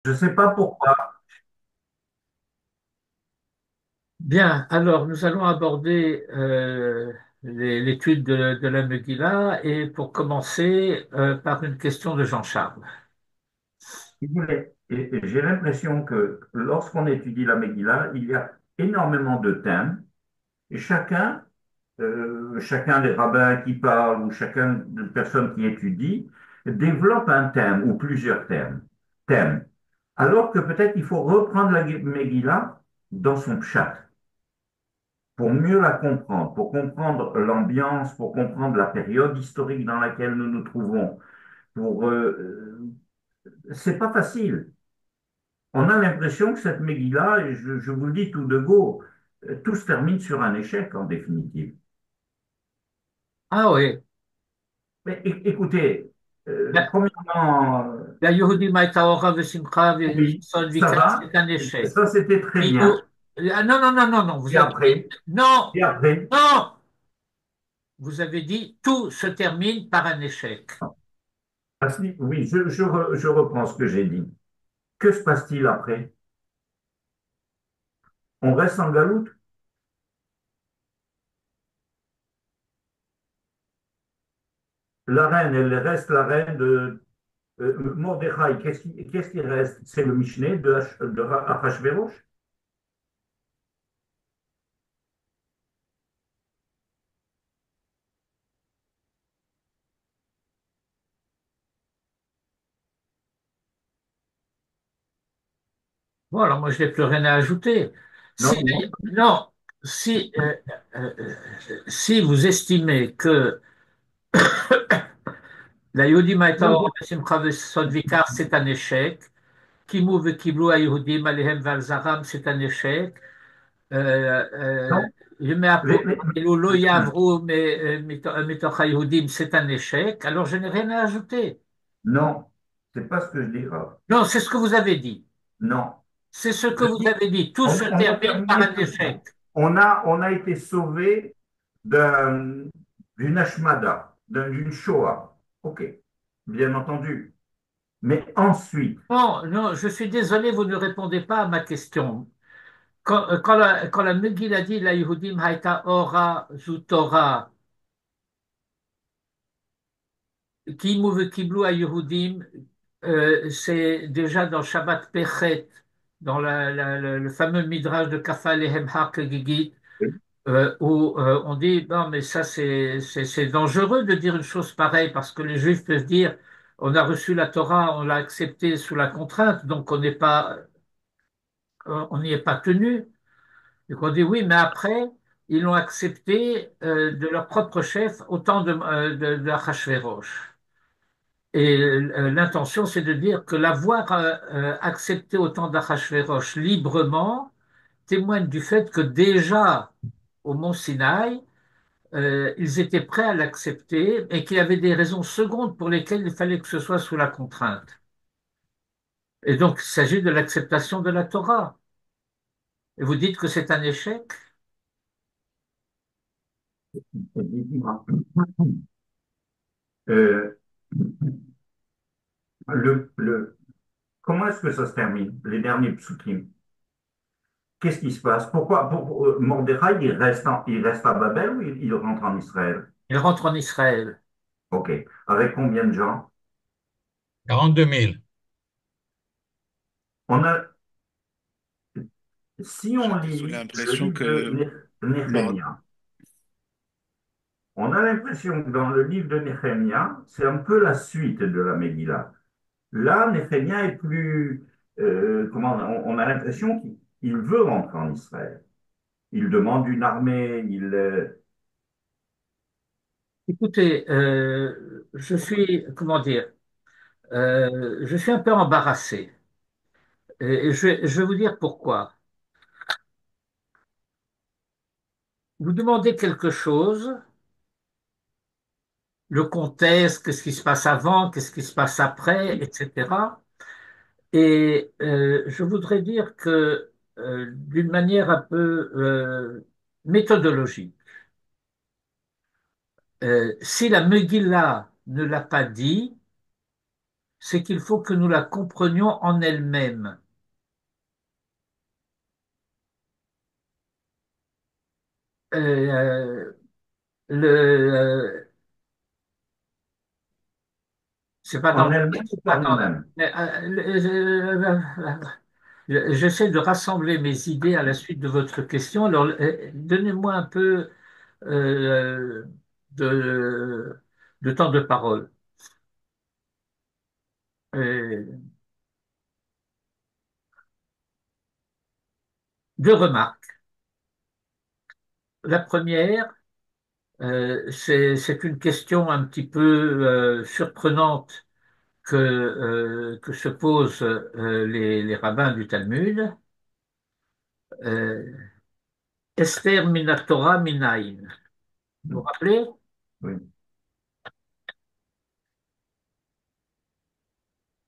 Je ne sais pas pourquoi. Bien, alors nous allons aborder l'étude de la Megillah et pour commencer par une question de Jean-Charles. Si vous voulez. Et j'ai l'impression que lorsqu'on étudie la Megillah, il y a énormément de thèmes et chacun des rabbins qui parlent ou chacun des personnes qui étudient développe un thème ou plusieurs thèmes. Alors que peut-être il faut reprendre la Megillah dans son pshat pour mieux la comprendre, pour comprendre l'ambiance, pour comprendre la période historique dans laquelle nous nous trouvons. C'est pas facile. On a l'impression que cette Megillah, et je vous le dis tout de go, tout se termine sur un échec en définitive. Ah oui, Mais écoutez, la, premièrement, la Yehudim Hayta Ora V'Simcha oui, V'Son ça Vikar, va, c'est un échec. ça c'était très Mais, bien. non, non, non, non, non, vous Et avez dit, après, non, et après, non, vous avez dit tout se termine par un échec. oui, je reprends ce que j'ai dit. Que se passe-t-il après? On reste en galoute? La reine, elle reste la reine de Mordechai. Qu'est-ce qui reste? C'est le Michelet de Achashverosh? Bon, alors moi, je n'ai plus rien à ajouter. Si, Non, non, non, si, si vous estimez que la Yehudim Hayta non, Ora V'Simcha V'Son Vikar, c'est un échec, Kimu V'Kiblu HaYehudim Alehem Ve'al Zaram, c'est un échec, non. Yemei Les- HaPorim les- Elu Lo Ya'avru Mitoch HaYehudim, c'est un échec, alors je n'ai rien à ajouter. non, c'est pas ce que je dis, Raph. Non, c'est ce que vous avez dit. Non. C'est ce que Je vous dis, avez dit. Tout se on va termine par terminer un sur ça. échec. On a été sauvé d'un- d'une Ashmada, d'une Shoah. OK, bien entendu. Mais ensuite, Non, non, je suis désolé, vous ne répondez pas à ma question. Quand la Megillah dit la Yehudim Hayta Ora Zu Torah, Ki Mouve Kiblu à Yehudim, c'est déjà dans Shabbat Pechet, dans le fameux Midrash de Kafah Lehem Har Kegigit, où on dit, non, mais ça c'est dangereux de dire une chose pareille, parce que les Juifs peuvent dire, on a reçu la Torah, on l'a acceptée sous la contrainte, donc on n'y est pas tenu. Et qu'on dit oui, mais après, ils l'ont accepté de leur propre chef au temps de Achashverosh. Et l'intention, c'est de dire que l'avoir accepté au temps d'Achashverosh librement témoigne du fait que déjà au mont Sinaï, ils étaient prêts à l'accepter et qu'il y avait des raisons secondes pour lesquelles il fallait que ce soit sous la contrainte. Et donc, il s'agit de l'acceptation de la Torah. Et vous dites que c'est un échec? euh, comment est-ce que ça se termine, les derniers psukim? Qu'est-ce qui se passe? Pourquoi Mordechai, il reste à Babel ou il rentre en Israël? Il rentre en Israël. OK. Avec combien de gens? 42 000. On a, si on J'ai plutôt lit le l'impression livre de que Mord- Néhémie, on a l'impression que dans le livre de Néhémie, c'est un peu la suite de la Megillah. Là, Néhémie est plus, comment, on a l'impression qu'il veut rentrer en Israël. Il demande une armée, Écoutez, je suis, comment dire, je suis un peu embarrassé. Et je vais vous dire pourquoi. Vous demandez quelque chose, le contexte, qu'est-ce qui se passe avant, qu'est-ce qui se passe après, etc. Et je voudrais dire que d'une manière un peu méthodologique, si la Megillah ne l'a pas dit, c'est qu'il faut que nous la comprenions en elle-même. Euh, le, c'est pas dans En le elle-même texte. ou par Attends, nous-mêmes? j'essaie de rassembler mes idées à la suite de votre question. Alors, donnez-moi un peu euh, de, de temps de parole. Euh, Deux remarques. La première, c'est une question un petit peu surprenante que se posent les rabbins du Talmud. Euh, Esther minatora minaïn. Vous vous rappelez? Oui.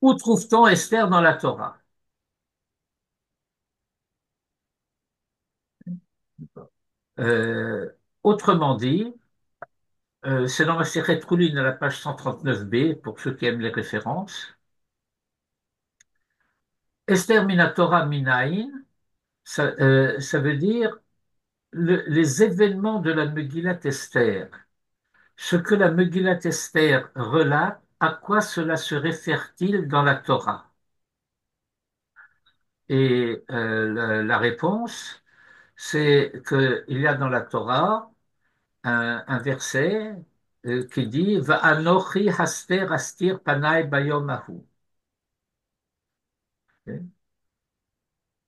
Où trouve-t-on Esther dans la Torah? Euh, Autrement dit, c'est dans la Masechet Troulin à la page 139b, pour ceux qui aiment les références. Esther minatora minaïn, ça veut dire les événements de la Megillat Esther. Ce que la Megillat Esther relate, à quoi cela se réfère-t-il dans la Torah? Et la réponse, c'est qu'il y a dans la Torah un verset qui dit Va'anochi haster astir panai bayom ahu.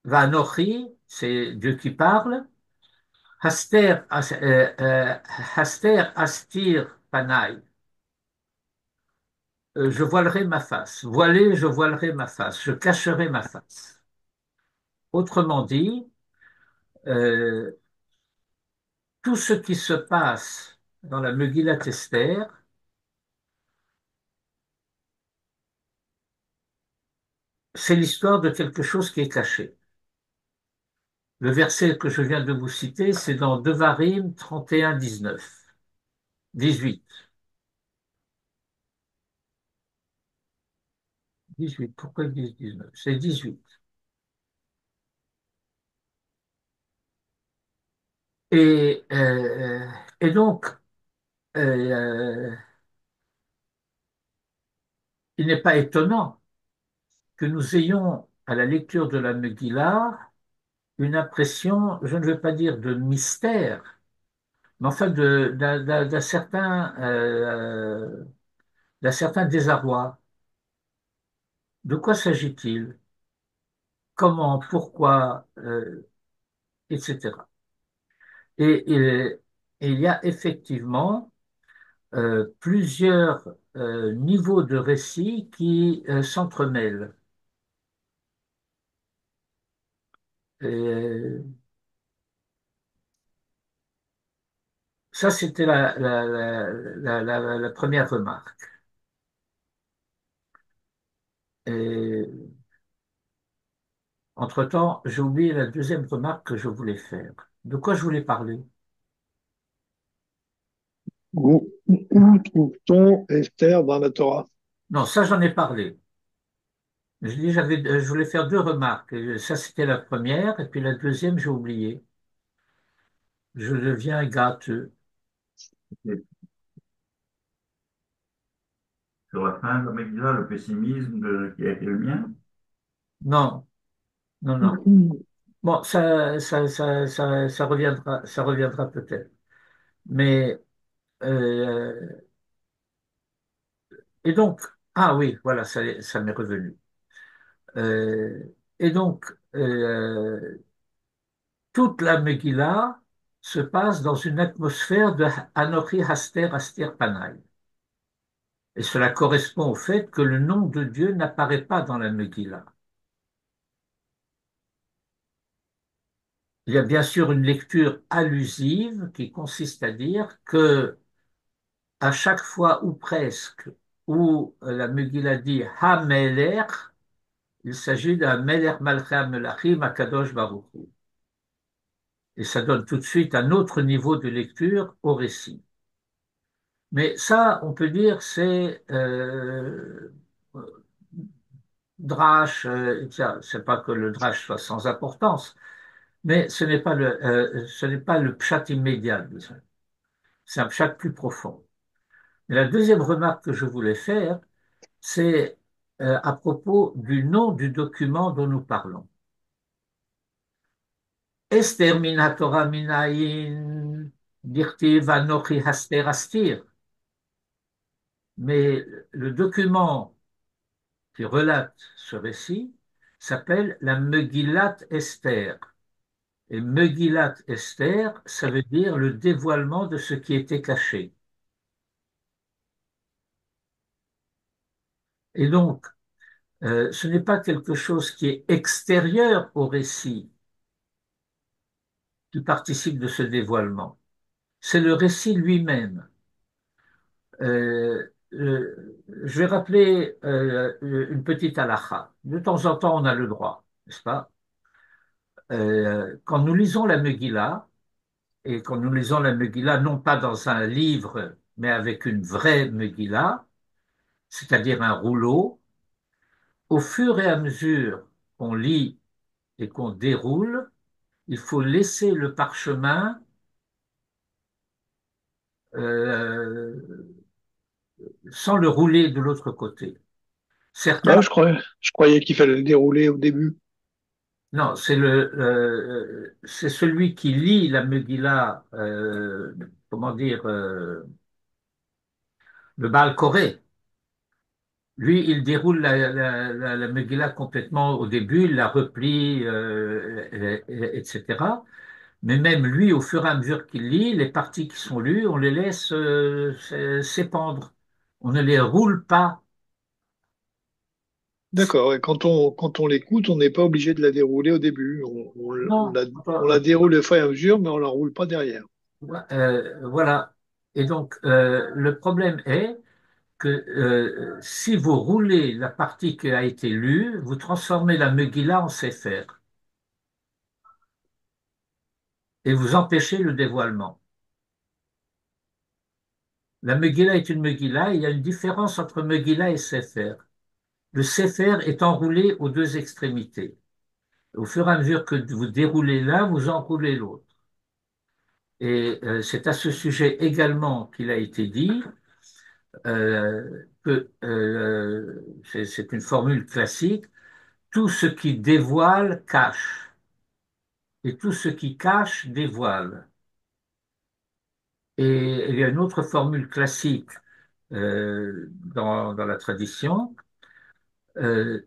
Va'anochi, c'est Dieu qui parle. Haster astir panai. Je voilerai ma face. Voilé, je voilerai ma face. Je cacherai ma face. Autrement dit, euh, tout ce qui se passe dans la Megillat Esther, c'est l'histoire de quelque chose qui est caché. Le verset que je viens de vous citer, c'est dans Devarim 31, 19, 18. 18, pourquoi ils disent 19? C'est 18. Et, euh, et donc, euh, il n'est pas étonnant que nous ayons, à la lecture de la Megillah, une impression, je ne veux pas dire de mystère, mais enfin d'un certain désarroi. De quoi s'agit-il? Comment? Pourquoi? Etc. Et, et- et il y a effectivement plusieurs niveaux de récits qui s'entremêlent. Et ça, c'était la première remarque. Et entre-temps, j'ai oublié la deuxième remarque que je voulais faire. De quoi je voulais parler? Où trouve-t-on Esther dans la Torah? Non, ça, j'en ai parlé. Je dis, je voulais faire deux remarques. Et ça, c'était la première. Et puis la deuxième, j'ai oublié. Je deviens gâteux. Et sur la fin de la Megillah, le pessimisme qui a été le mien. Non, non, non. Bon, ça reviendra peut-être. Mais, euh, et donc, ah oui, voilà, ça m'est revenu. Et donc, toute la Megillah se passe dans une atmosphère de Anochi Haster Astir Panay. Et cela correspond au fait que le nom de Dieu n'apparaît pas dans la Megillah. Il y a bien sûr une lecture allusive qui consiste à dire que à chaque fois ou presque où la Megillah dit Ha-Melech, il s'agit d'un Melech Malchei HaMelachim Akadosh Baruch Hu. Et ça donne tout de suite un autre niveau de lecture au récit. Mais ça, on peut dire, c'est drash, c'est pas que le drash soit sans importance, mais ce n'est pas le pshat immédiat, disons. C'est un pshat plus profond. Et la deuxième remarque que je voulais faire, c'est à propos du nom du document dont nous parlons. Esther min haTorah minayin dirtiv anochi haster astir. Mais le document qui relate ce récit s'appelle la Megillat Esther. Et Megillat Esther, ça veut dire le dévoilement de ce qui était caché. Et donc, ce n'est pas quelque chose qui est extérieur au récit qui participe de ce dévoilement. C'est le récit lui-même. Je vais rappeler une petite halakha. De temps en temps, on a le droit, n'est-ce pas? Quand nous lisons la Megillah, et quand nous lisons la Megillah, non pas dans un livre, mais avec une vraie Megillah, c'est-à-dire un rouleau, au fur et à mesure qu'on lit et qu'on déroule, il faut laisser le parchemin euh, sans le rouler de l'autre côté. Ah, Certains, je croyais qu'il fallait le dérouler au début. non, c'est celui qui lit la Megillah, comment dire, le Baal Koré. Lui, il déroule la Megillah complètement au début, il la replie, etc. Mais même lui, au fur et à mesure qu'il lit, les parties qui sont lues, on les laisse s'épandre. On ne les roule pas. D'accord. Et quand on l'écoute, on n'est pas obligé de la dérouler au début. Non, On la déroule au fur et à mesure, mais on la roule pas derrière. voilà. Et donc, le problème est que si vous roulez la partie qui a été lue, vous transformez la Megillah en Sefer et vous empêchez le dévoilement. La Megillah est une Megillah, et il y a une différence entre Megillah et Sefer. Le Sefer est enroulé aux deux extrémités. Au fur et à mesure que vous déroulez l'un, vous enroulez l'autre. Et c'est à ce sujet également qu'il a été dit que c'est une formule classique, tout ce qui dévoile cache, et tout ce qui cache dévoile. Et il y a une autre formule classique dans la tradition,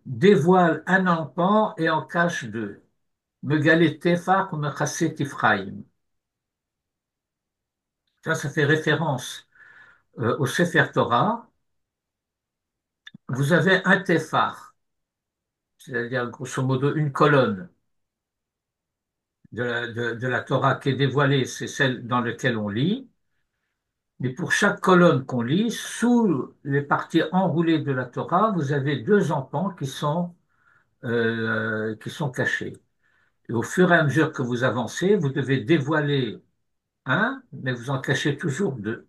dévoile un enfant et en cache deux. Megalé Tefach ou Mechasset Ephraim. Ça fait référence au Sefer Torah. Vous avez un Tefach, c'est-à-dire grosso modo une colonne de la Torah qui est dévoilée, c'est celle dans laquelle on lit. Mais pour chaque colonne qu'on lit, sous les parties enroulées de la Torah, vous avez deux enfants qui sont cachés. Et au fur et à mesure que vous avancez, vous devez dévoiler un, mais vous en cachez toujours deux.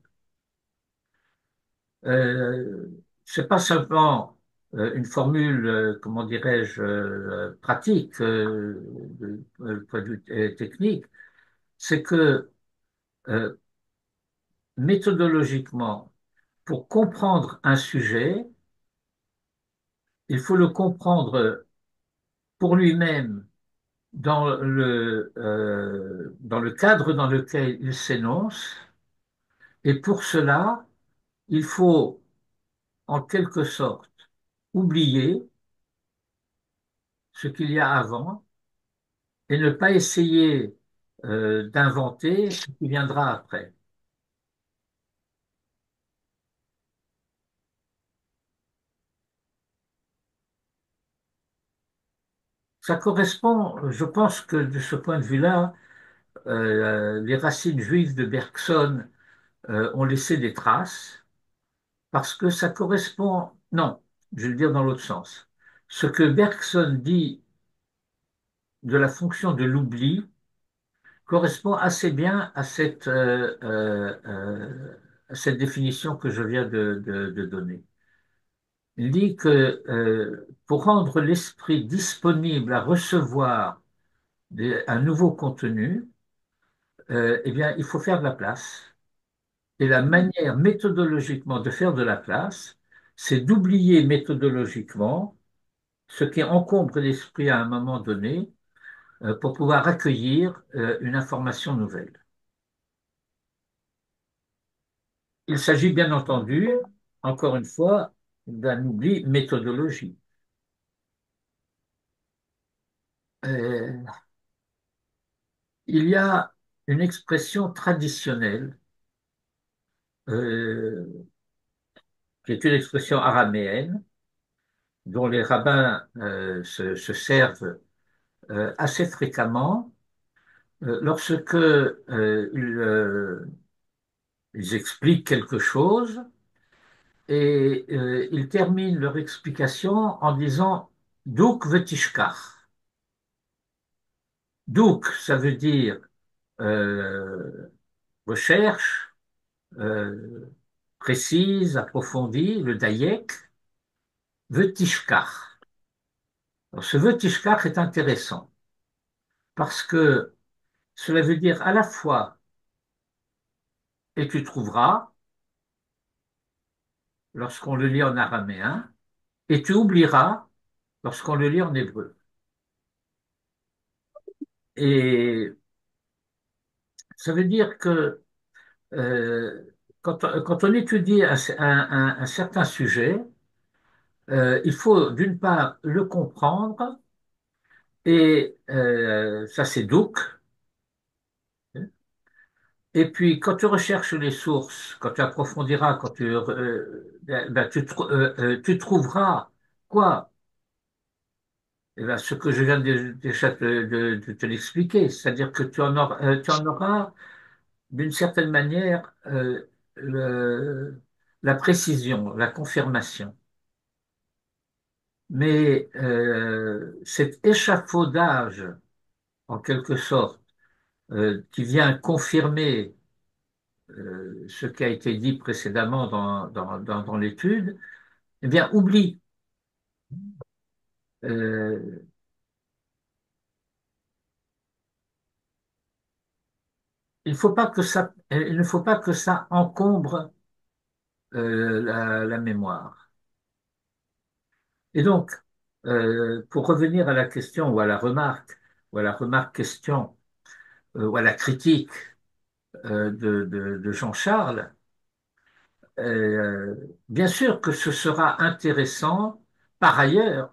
Euh, c'est pas seulement une formule, comment dirais-je, pratique, point de vue technique, c'est que euh, méthodologiquement, pour comprendre un sujet, il faut le comprendre pour lui-même dans le cadre dans lequel il s'énonce, et pour cela, il faut en quelque sorte oublier ce qu'il y a avant et ne pas essayer d'inventer ce qui viendra après. Ça correspond, je pense que de ce point de vue-là, les racines juives de Bergson ont laissé des traces parce que ça correspond, non, je vais le dire dans l'autre sens. Ce que Bergson dit de la fonction de l'oubli correspond assez bien à cette définition que je viens de donner. Il dit que pour rendre l'esprit disponible à recevoir un nouveau contenu, eh bien, il faut faire de la place. Et la manière méthodologiquement de faire de la place, c'est d'oublier méthodologiquement ce qui encombre l'esprit à un moment donné pour pouvoir accueillir une information nouvelle. Il s'agit bien entendu, encore une fois, d'un oubli méthodologique. Euh, il y a une expression traditionnelle euh, qui est une expression araméenne dont les rabbins se servent assez fréquemment lorsque ils expliquent quelque chose et ils terminent leur explication en disant Duk vetishkach. Duk, ça veut dire euh, recherche euh, précise, approfondie, le dayek, vetishkach. Alors, ce vetishkach est intéressant parce que cela veut dire à la fois et tu trouveras lorsqu'on le lit en araméen et tu oublieras lorsqu'on le lit en hébreu. Et ça veut dire que quand on étudie un certain sujet, il faut d'une part le comprendre, et ça c'est douk. Et puis quand tu recherches les sources, quand tu approfondiras, tu trouveras quoi? Eh ben, ce que je viens déjà de te l'expliquer, c'est-à-dire que tu en auras d'une certaine manière le- la précision, la confirmation. Mais cet échafaudage, en quelque sorte, qui vient confirmer ce qui a été dit précédemment dans l'étude, eh bien, oublie. Euh, il ne faut pas que ça encombre la mémoire. Et donc, pour revenir à la question ou à la remarque question, ou à la critique de Jean-Charles, bien sûr que ce sera intéressant, par ailleurs,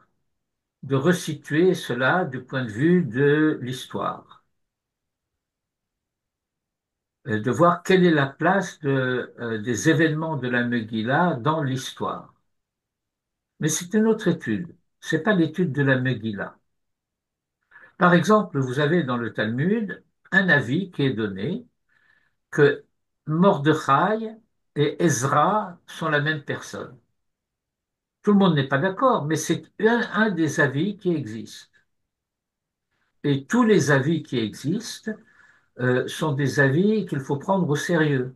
de resituer cela du point de vue de l'histoire, de voir quelle est la place des événements de la Megillah dans l'histoire. Mais c'est une autre étude, c'est pas l'étude de la Megillah. Par exemple, vous avez dans le Talmud un avis qui est donné que Mordechai et Ezra sont la même personne. Tout le monde n'est pas d'accord, mais c'est un des avis qui existent. Et tous les avis qui existent sont des avis qu'il faut prendre au sérieux.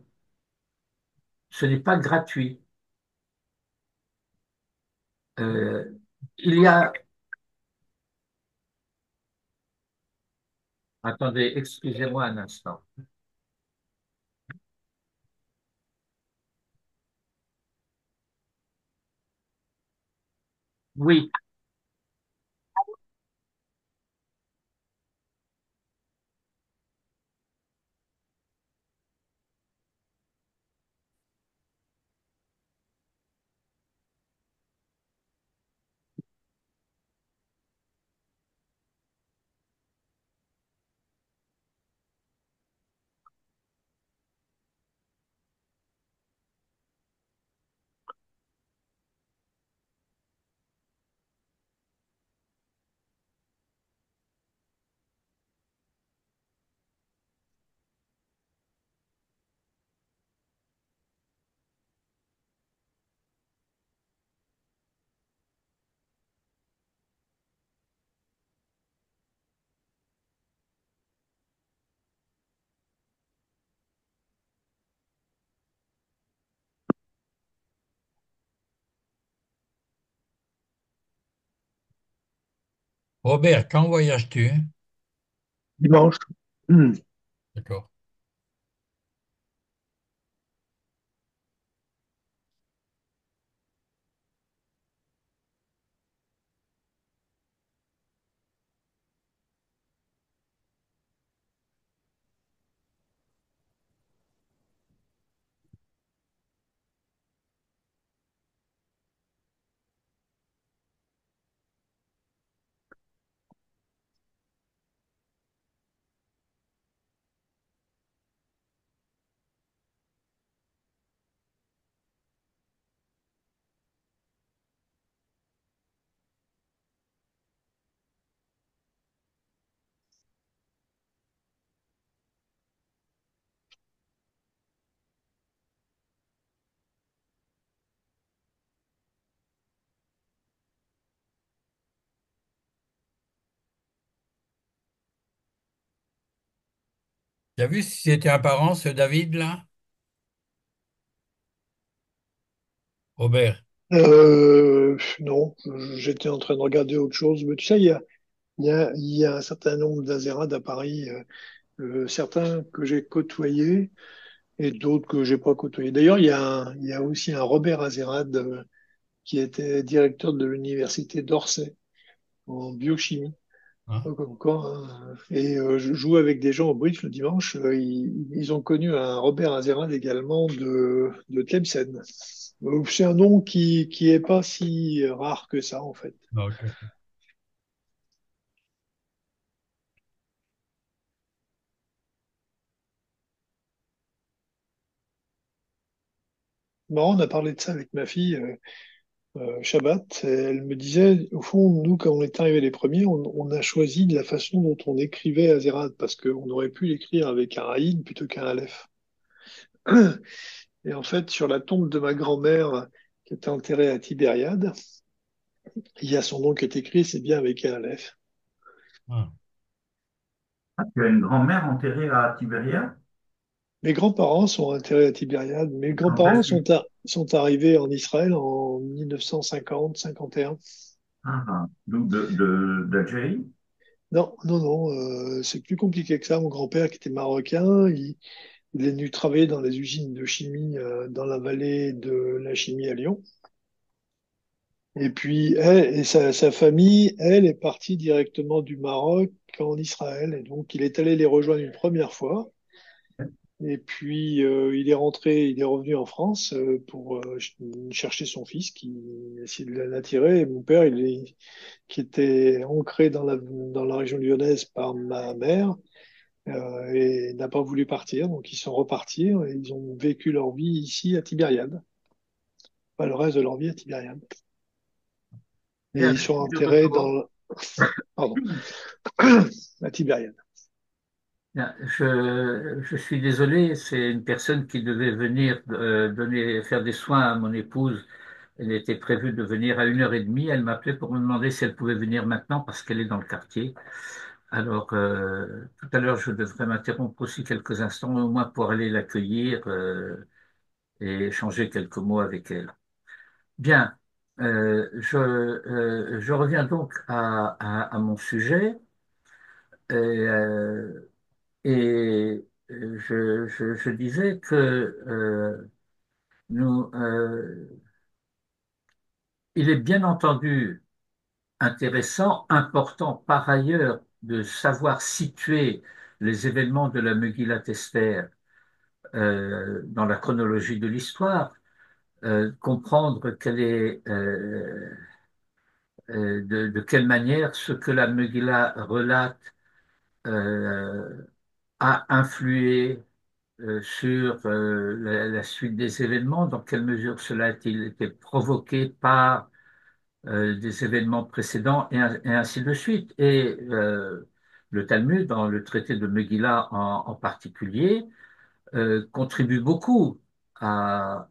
Ce n'est pas gratuit. Euh, il y a... Attendez, excusez-moi un instant. Oui, Robert, quand voyages-tu? Dimanche. Hmm. D'accord. Tu as vu si c'était un parent, ce David-là? Robert. Non, j'étais en train de regarder autre chose. Mais tu sais, il y a un certain nombre d'Azérades à Paris, certains que j'ai côtoyés et d'autres que j'ai pas côtoyés. D'ailleurs, il y a aussi un Robert Azérade qui était directeur de l'université d'Orsay en biochimie. Hein? Comme quoi, hein. Et je joue avec des gens au bridge le dimanche. Ils ont connu un Robert Azérad également de Tlemcen. C'est un nom qui est pas si rare que ça, en fait. Ok. Marrant, on a parlé de ça avec ma fille, Shabbat. Et elle me disait, au fond, nous, quand on est arrivés les premiers, on a choisi de la façon dont on écrivait Azérad, parce qu'on aurait pu l'écrire avec un Aïn plutôt qu'un Aleph. Et en fait, sur la tombe de ma grand-mère, qui était enterrée à Tibériade, il y a son nom qui est écrit, c'est bien avec un Aleph. Ah. Ah, tu as une grand-mère enterrée à Tibériade? Mes grands-parents sont enterrés à Tibériade. Mes Quand grands-parents est-ce sont, qu'ils... sont arrivés en Israël en 1950-51. Ah, d'Algérie? Non, non, non, c'est plus compliqué que ça. Mon grand-père, qui était marocain, il est venu travailler dans les usines de chimie dans la vallée de la chimie à Lyon. Et puis, sa famille, elle, est partie directement du Maroc en Israël. Et donc, il est allé les rejoindre une première fois. Et puis, il est rentré, il est revenu en France pour chercher son fils qui essayait de l'attirer. Et mon père, qui était ancré dans la région lyonnaise par ma mère, et n'a pas voulu partir. Donc, ils sont repartis et ils ont vécu leur vie ici à Tibériade. Enfin, le reste de leur vie à Tibériade. Et Bien, ils je sont suis de enterrés retour. pardon, à Tibériade. Bien, je suis désolé, c'est une personne qui devait venir faire des soins à mon épouse. Elle était prévue de venir à 1h30. Elle m'appelait pour me demander si elle pouvait venir maintenant parce qu'elle est dans le quartier. Alors, tout à l'heure, je devrais m'interrompre aussi quelques instants, au moins pour aller l'accueillir et échanger quelques mots avec elle. Bien, je reviens donc à mon sujet. Et, je disais que nous, il est bien entendu intéressant, important par ailleurs de savoir situer les événements de la Megillat Esther dans la chronologie de l'histoire, comprendre de quelle manière ce que la Megillah relate euh, a influé sur la suite des événements, dans quelle mesure cela a-t-il été provoqué par des événements précédents et ainsi de suite. Et le Talmud, dans le traité de Megillah en particulier, contribue beaucoup à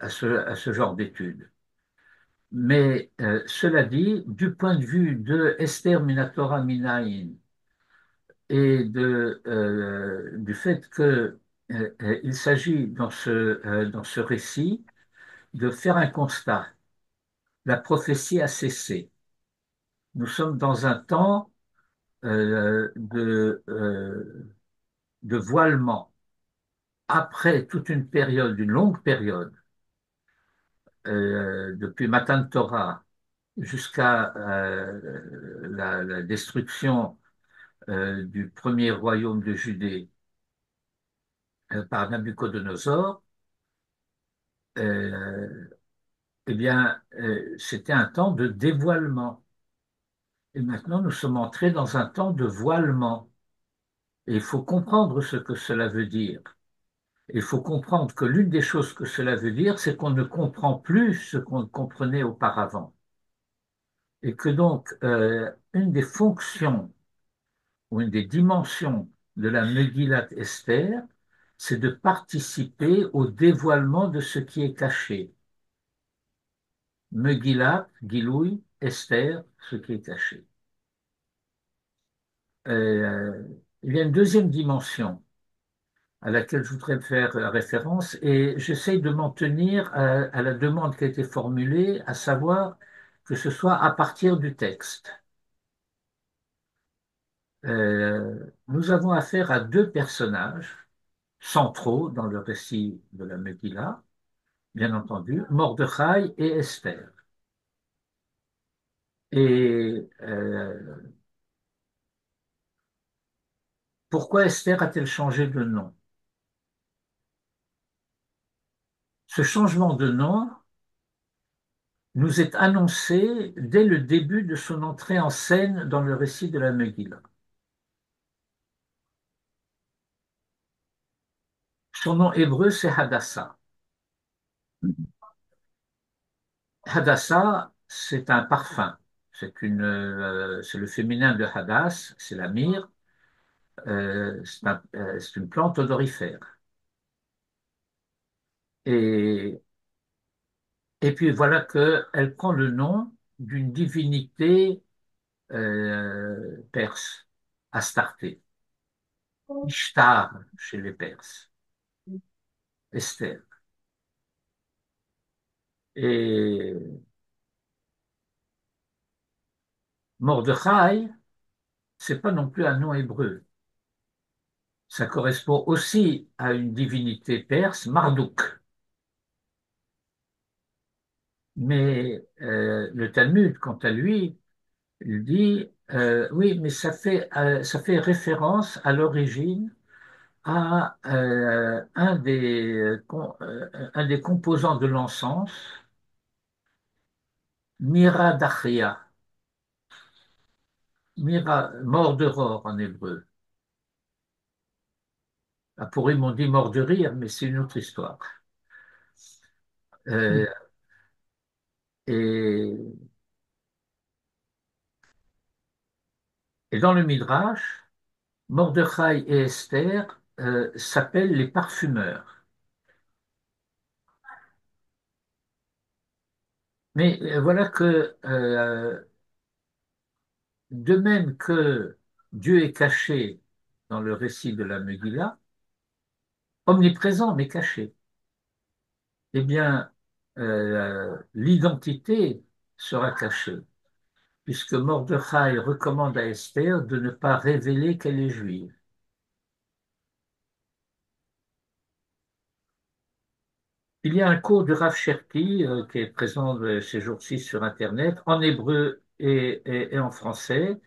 ce genre d'études. Mais cela dit, du point de vue de Esther Minatora Minaïn et du fait que il s'agit dans ce récit de faire un constat. La prophétie a cessé. Nous sommes dans un temps de voilement. Après toute une période, une longue période, depuis Matan Torah jusqu'à la destruction du premier royaume de Judée par Nabuchodonosor, euh, eh bien, c'était un temps de dévoilement. Et maintenant, nous sommes entrés dans un temps de voilement. Et il faut comprendre ce que cela veut dire. Il faut comprendre que l'une des choses que cela veut dire, c'est qu'on ne comprend plus ce qu'on comprenait auparavant. Et que donc, une des fonctions ou une des dimensions de la Megillat Esther, c'est de participer au dévoilement de ce qui est caché. Megillat, Giloui, Esther, ce qui est caché. Euh, il y a une deuxième dimension à laquelle je voudrais faire référence et j'essaye de m'en tenir à la demande qui a été formulée, à savoir que ce soit à partir du texte. Nous avons affaire à deux personnages centraux dans le récit de la Megillah, bien entendu, Mordechai et Esther. Et pourquoi Esther a-t-elle changé de nom? Ce changement de nom nous est annoncé dès le début de son entrée en scène dans le récit de la Megillah. Son nom hébreu, c'est Hadassah. Hadassah, c'est un parfum. C'est le féminin de Hadass, c'est la myrrhe. C'est une plante odorifère. Et, et puis voilà qu'elle prend le nom d'une divinité perse, Astarté, Ishtar chez les Perses, Esther. Et Mordechai, c'est pas non plus un nom hébreu. Ça correspond aussi à une divinité perse, Marduk. Mais le Talmud, quant à lui, il dit oui, mais ça fait référence à l'origine à un des composants de l'encens, Miradachia, mort d'aurore en hébreu. À Purim, on dit mort de rire, mais c'est une autre histoire. Euh, et, et dans le Midrash, Mordechai et Esther s'appellent les parfumeurs. Mais voilà que, de même que Dieu est caché dans le récit de la Megillah, omniprésent mais caché, eh bien, l'identité sera cachée, puisque Mordechai recommande à Esther de ne pas révéler qu'elle est juive. Il y a un cours de Rav Cherki qui est présent ces jours-ci sur Internet, en hébreu et en français,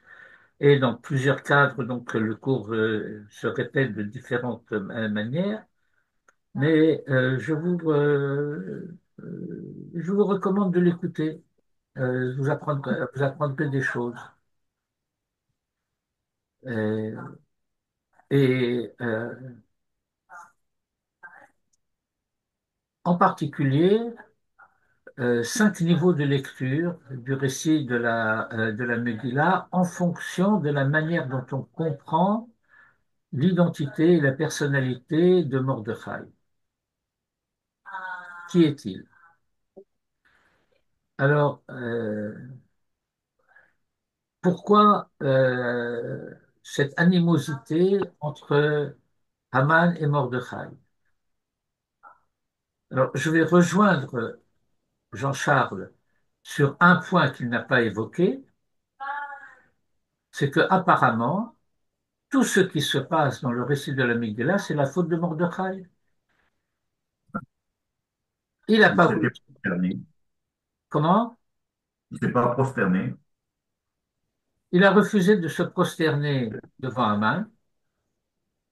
et dans plusieurs cadres, donc le cours se répète de différentes manières, mais je vous recommande de l'écouter. Vous apprendrez des choses. Euh, et en particulier, 5 niveaux de lecture du récit de la Megillah en fonction de la manière dont on comprend l'identité et la personnalité de Mordechai. Qui est-il? Alors, pourquoi cette animosité entre Haman et Mordechai? Alors, je vais rejoindre Jean-Charles sur un point qu'il n'a pas évoqué, c'est que apparemment, tout ce qui se passe dans le récit de la Migdala, c'est la faute de Mordechai. Il n'a Il pas voulu. s'était prosterné. Comment? Il s'est pas prosterné. Il a refusé de se prosterner devant Haman.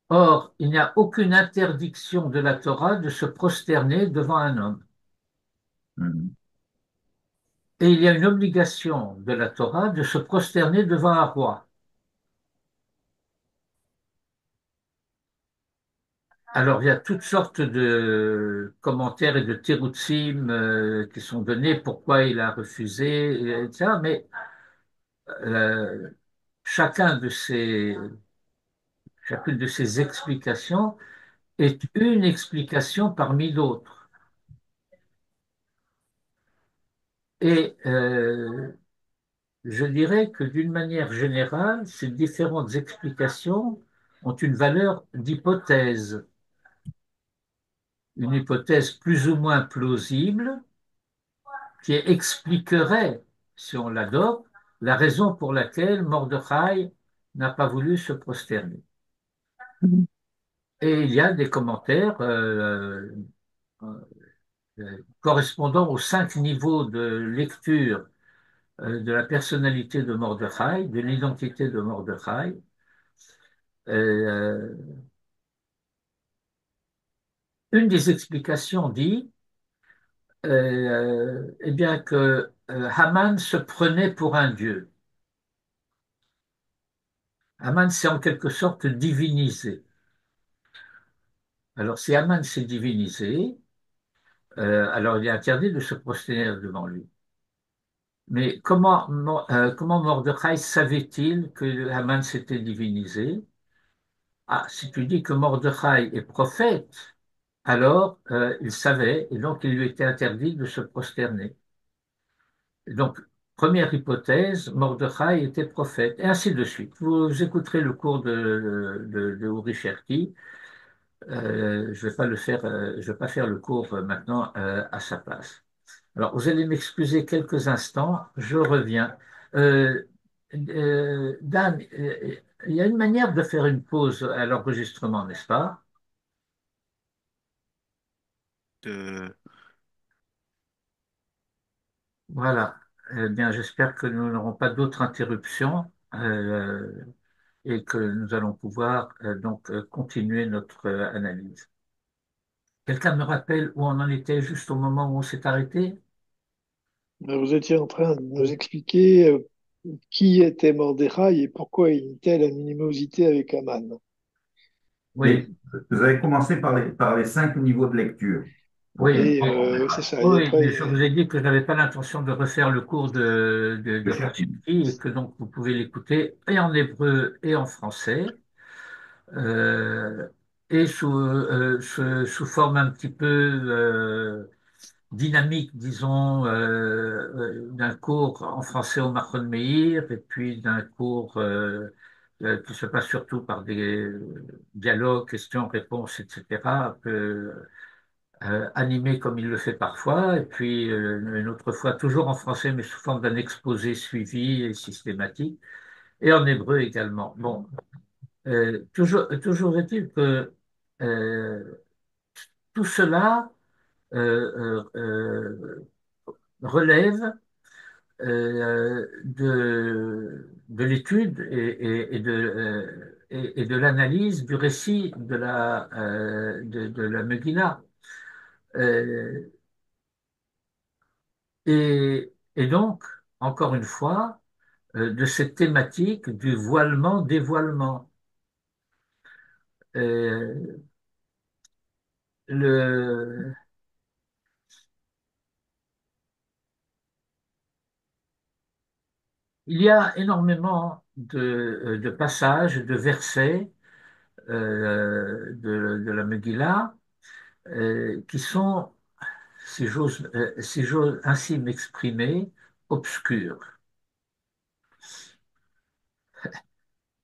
Or, il n'y a aucune interdiction de la Torah de se prosterner devant un homme. Mhm. Et il y a une obligation de la Torah de se prosterner devant un roi. Alors, il y a toutes sortes de commentaires et de théroutzim qui sont donnés, pourquoi il a refusé, etc. Mais euh, chacun de ces, chacune de ces explications est une explication parmi d'autres. Et je dirais que d'une manière générale, ces différentes explications ont une valeur d'hypothèse, une hypothèse plus ou moins plausible qui expliquerait, si on l'adopte, la raison pour laquelle Mordechai n'a pas voulu se prosterner. Et il y a des commentaires correspondant aux 5 niveaux de lecture de la personnalité de Mordechai, de l'identité de Mordechai. Euh, une des explications dit eh bien que Haman se prenait pour un dieu. Haman s'est en quelque sorte divinisé. Alors si Haman s'est divinisé, alors il est interdit de se prosterner devant lui. Mais comment Mordechai savait-il que Haman s'était divinisé? Ah, si tu dis que Mordechai est prophète, alors il savait, et donc il lui était interdit de se prosterner. Et donc, première hypothèse, Mordechai était prophète, et ainsi de suite. Vous écouterez le cours de Uri Cherki. Je vais pas le faire, je vais pas faire le cours maintenant à sa place. Alors, vous allez m'excuser quelques instants, je reviens. Euh, Dan, il y a une manière de faire une pause à l'enregistrement, n'est-ce pas? Euh, Voilà. Eh bien, j'espère que nous n'aurons pas d'autres interruptions et que nous allons pouvoir donc continuer notre analyse. Quelqu'un me rappelle où on en était juste au moment où on s'est arrêté? Vous étiez en train de nous expliquer qui était Mordechai et pourquoi il une telle animosité avec Aman. Oui, Oui, vous avez commencé par les 5 niveaux de lecture pour oui, Et comprendre c'est Mordechai. ça. Et oui, mais après, je vous ai dit que je n'avais pas l'intention de refaire le cours Je de cherche. Cherki et que donc vous pouvez l'écouter et en hébreu et en français euh, et sous forme un petit peu dynamique, disons, d'un cours en français au Mahon Meir et puis d'un cours qui se passe surtout par des dialogues, questions-réponses, etc., un peu animé comme il le fait parfois, et puis une autre fois toujours en français, mais sous forme d'un exposé suivi et systématique, et en hébreu également. Bon, toujours est-il que tout cela relève de l'étude et de l'analyse du récit de la Megillah. Euh, et donc, encore une fois, de cette thématique du voilement-dévoilement. Euh, le, il y a énormément de passages, de versets de la Megillah qui sont, si j'ose ainsi m'exprimer, obscurs.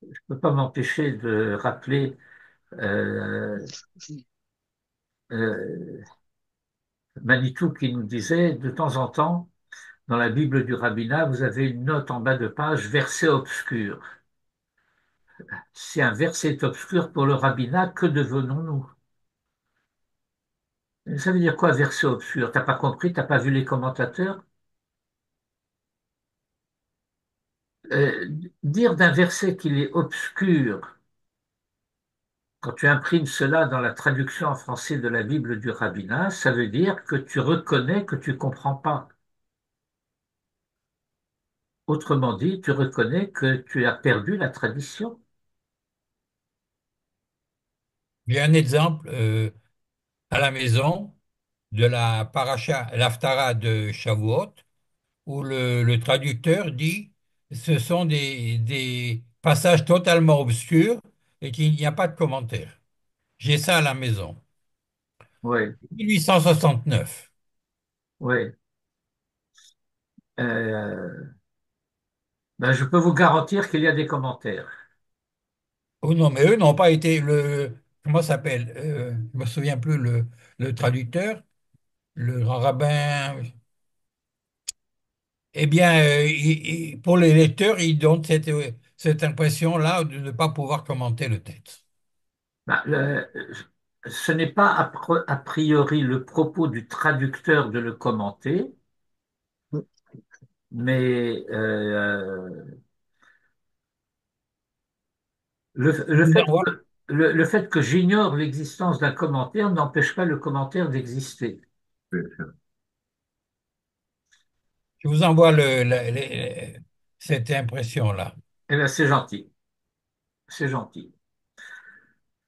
Je ne peux pas m'empêcher de rappeler euh, euh, Manitou qui nous disait de temps en temps, dans la Bible du rabbinat, vous avez une note en bas de page, verset obscur. Si un verset est obscur pour le rabbinat, que devenons-nous? Ça veut dire quoi, verset obscur? T'as pas compris, t'as pas vu les commentateurs? Euh, Dire d'un verset qu'il est obscur, quand tu imprimes cela dans la traduction en français de la Bible du rabbinat, ça veut dire que tu reconnais que tu comprends pas. Autrement dit, tu reconnais que tu as perdu la tradition. J'ai un exemple à la maison de la paracha, l'Haftara de Shavuot, où le traducteur dit ce sont des passages totalement obscurs et qu'il n'y a pas de commentaire. J'ai ça à la maison. Oui, 1869. oui. Euh, ben, je peux vous garantir qu'il y a des commentaires. Oh non, mais eux n'ont pas été le. Comment ça s'appelle? Je me souviens plus le traducteur, le grand rabbin. Eh bien, pour les lecteurs, ils donnent cette impression-là de ne pas pouvoir commenter le texte. Ben, ce n'est pas a priori le propos du traducteur de le commenter, mais Je vous envoie, le fait que j'ignore l'existence d'un commentaire n'empêche pas le commentaire d'exister. je vous envoie cette impression-là. Eh bien, c'est gentil, c'est gentil.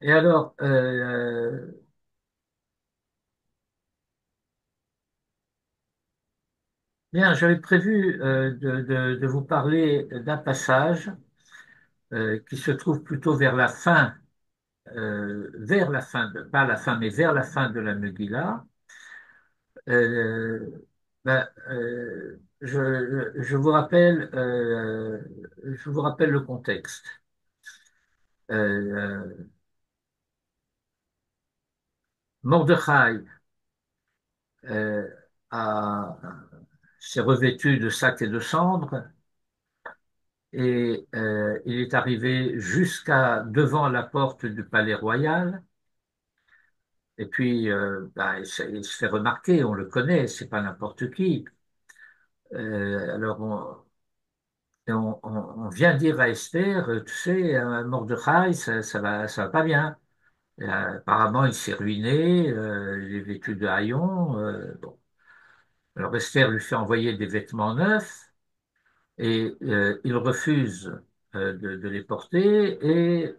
Et alors, bien, j'avais prévu de vous parler d'un passage qui se trouve plutôt vers la fin, pas la fin, mais vers la fin de la Megillah. Euh, je vous rappelle le contexte. Euh, Mordechai euh, a- s'est revêtu de sacs et de cendres et il est arrivé jusqu'à devant la porte du palais royal. Et puis, il se fait remarquer, on le connaît, c'est pas n'importe qui. Alors, on vient dire à Esther, tu sais, Mordechai, ça va pas bien. Apparemment, il s'est ruiné, il est vêtu de haillons. Bon. Alors, Esther lui fait envoyer des vêtements neufs et il refuse de les porter et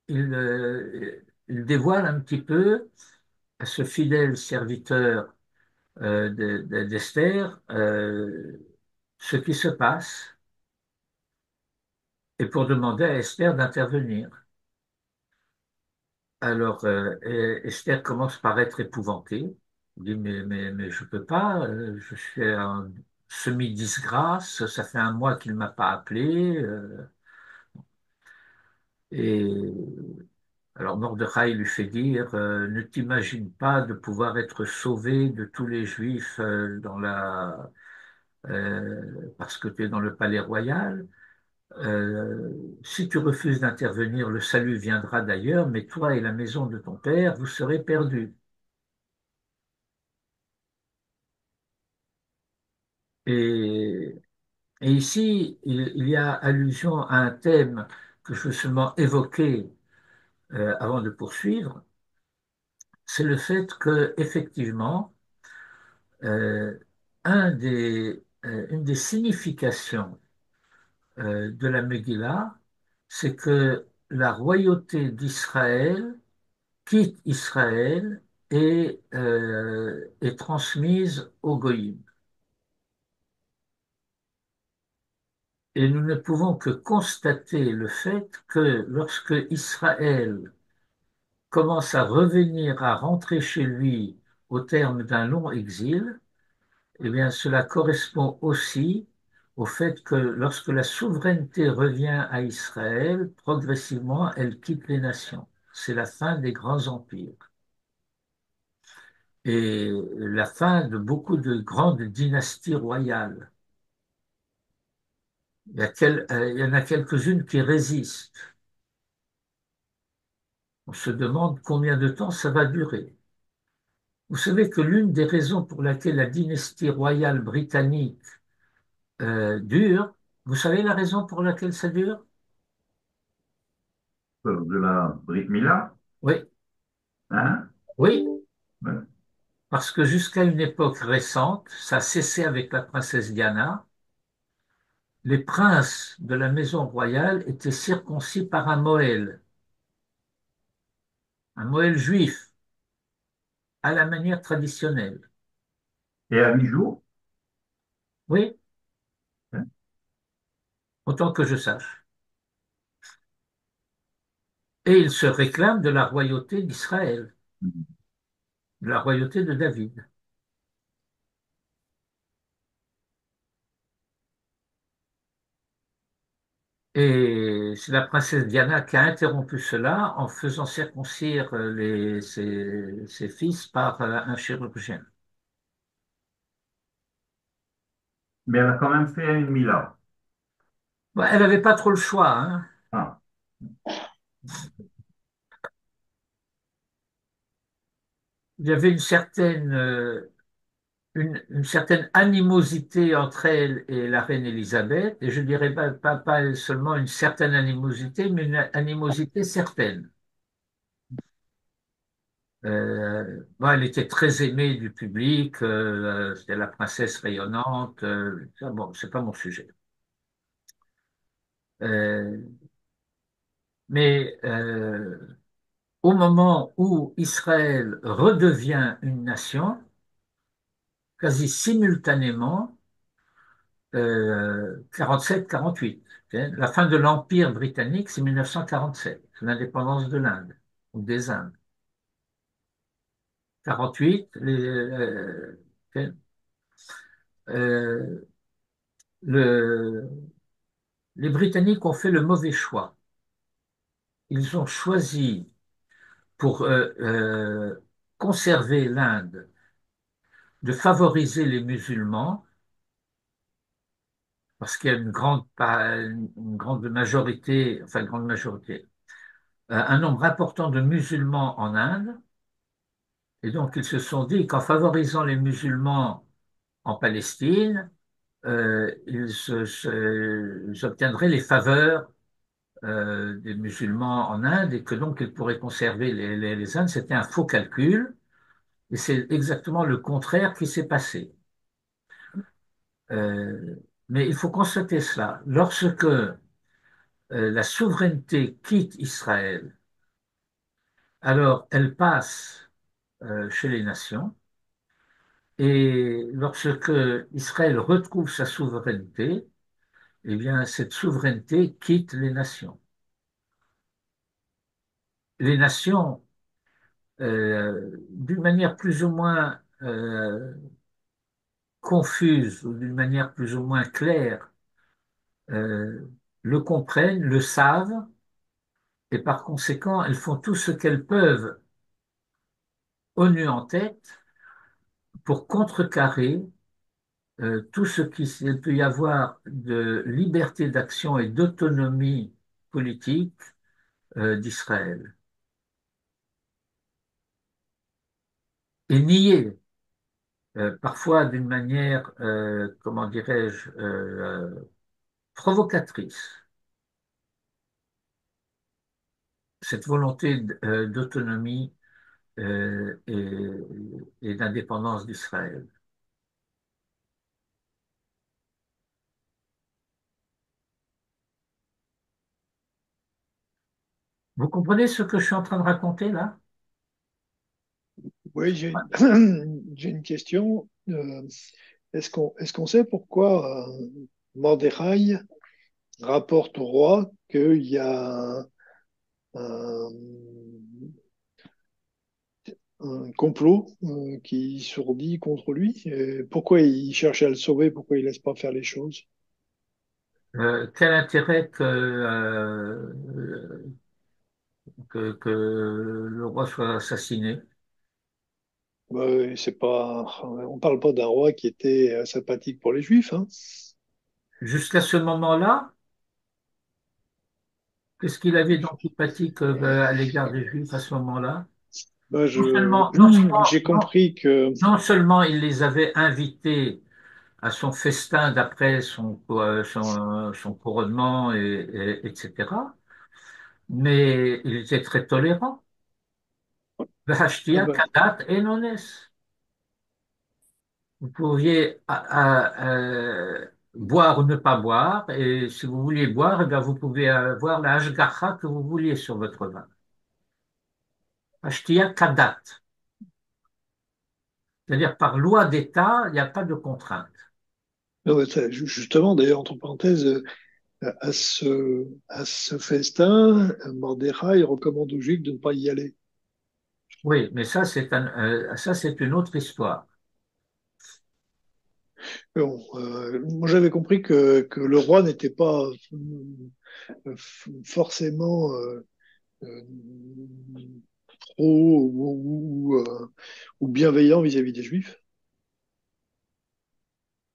il dévoile un petit peu à ce fidèle serviteur d'Esther ce qui se passe et pour demander à Esther d'intervenir. Alors, Esther commence par être épouvantée. Elle dit, mais je peux pas, je suis en semi-disgrâce, ça fait un mois qu'il m'a pas appelé. Et alors Mordechai lui fait dire, ne t'imagine pas de pouvoir être sauvé de tous les Juifs parce que tu es dans le palais royal. Euh, Si tu refuses d'intervenir, le salut viendra d'ailleurs, mais toi et la maison de ton père, vous serez perdus. Et, et ici, il y a allusion à un thème que je veux seulement évoquer avant de poursuivre, c'est le fait que effectivement, euh, une des significations de la Megillah, c'est que la royauté d'Israël quitte Israël et est transmise aux Goïms. Et nous ne pouvons que constater le fait que lorsque Israël commence à revenir, à rentrer chez lui au terme d'un long exil, eh bien, cela correspond aussi au fait que lorsque la souveraineté revient à Israël, progressivement, elle quitte les nations. C'est la fin des grands empires et la fin de beaucoup de grandes dynasties royales. Il y en a quelques-unes qui résistent. On se demande combien de temps ça va durer. Vous savez que l'une des raisons pour laquelle la dynastie royale britannique dure, vous savez la raison pour laquelle ça dure? De la Brit Mila, Oui, hein? oui, Ouais. parce que jusqu'à une époque récente, ça a cessé avec la princesse Diana, les princes de la maison royale étaient circoncis par un Moël juif, à la manière traditionnelle. Et à 8 jours, Oui, hein? autant que je sache. Et ils se réclament de la royauté d'Israël, de la royauté de David. Et c'est la princesse Diana qui a interrompu cela en faisant circoncire ses fils par un chirurgien. Mais elle a quand même fait une Mila. Bon, elle n'avait pas trop le choix, hein. Ah. Il y avait une certaine animosité entre elle et la reine Élisabeth, et je dirais pas seulement une certaine animosité, mais une animosité certaine. Bon, elle était très aimée du public, c'était la princesse rayonnante. Ça, bon, c'est pas mon sujet. Euh, mais au moment où Israël redevient une nation, quasi simultanément, 47-48. La fin de l'Empire britannique, c'est 1947, l'indépendance de l'Inde, ou des Indes. 48, euh, le, les Britanniques ont fait le mauvais choix. Ils ont choisi pour conserver l'Inde de favoriser les musulmans, parce qu'il y a une grande majorité, enfin une grande majorité, un nombre important de musulmans en Inde. Et donc, ils se sont dit qu'en favorisant les musulmans en Palestine, ils obtiendraient les faveurs des musulmans en Inde et que donc ils pourraient conserver les Indes. C'était un faux calcul et c'est exactement le contraire qui s'est passé. Euh, mais il faut constater cela. Lorsque la souveraineté quitte Israël, alors elle passe chez les nations. Et lorsque Israël retrouve sa souveraineté, eh bien, cette souveraineté quitte les nations. Les nations, d'une manière plus ou moins confuse ou d'une manière plus ou moins claire, le comprennent, le savent, et par conséquent, elles font tout ce qu'elles peuvent, ONU en tête, pour contrecarrer tout ce qu'il peut y avoir de liberté d'action et d'autonomie politique d'Israël. Et nier, parfois d'une manière, comment dirais-je, provocatrice, cette volonté d'autonomie et d'indépendance d'Israël. Vous comprenez ce que je suis en train de raconter là? Oui, j'ai une question. Est-ce qu'on sait pourquoi Mordechai rapporte au roi qu'il y a un, un complot qui sourdit contre lui? Et pourquoi il cherche à le sauver? Pourquoi il laisse pas faire les choses? Quel intérêt que le roi soit assassiné? C'est pas, on parle pas d'un roi qui était sympathique pour les Juifs, hein. Jusqu'à ce moment-là, qu'est-ce qu'il avait d'antipathique à l'égard des Juifs à ce moment-là? Bah, Non seulement, non seulement, j'ai compris que non seulement il les avait invités à son festin d'après son couronnement, etc., mais il était très tolérant. ah V'hashtia bah, kadat enones. Vous pouviez boire ou ne pas boire, et si vous vouliez boire, eh bien, vous pouvez avoir la hashgacha que vous vouliez sur votre vin. Ashtia kadat, c'est-à-dire par loi d'État, il n'y a pas de contrainte. non, mais justement, d'ailleurs, entre parenthèses, à ce festin, Mordechai recommande aux Juifs de ne pas y aller. Oui, mais ça, c'est une autre histoire. Bon, moi, j'avais compris que le roi n'était pas forcément euh, pro ou bienveillant vis-à-vis des Juifs,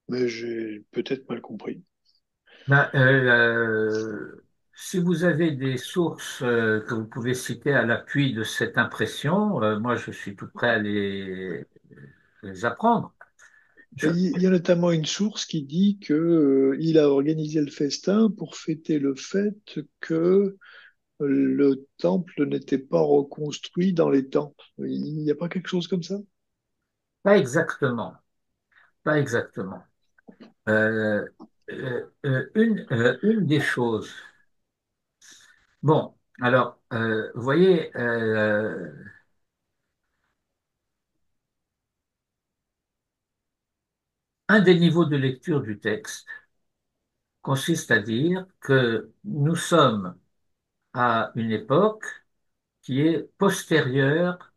mais j'ai peut-être mal compris. Ben, si vous avez des sources que vous pouvez citer à l'appui de cette impression, moi je suis tout prêt à les apprendre. Je- Il y a notamment une source qui dit que, il a organisé le festin pour fêter le fait que le temple n'était pas reconstruit dans les temps. Il n'y a pas quelque chose comme ça? Pas exactement, pas exactement. Euh, une des choses. Bon, alors, vous voyez, un des niveaux de lecture du texte consiste à dire que nous sommes à une époque qui est postérieure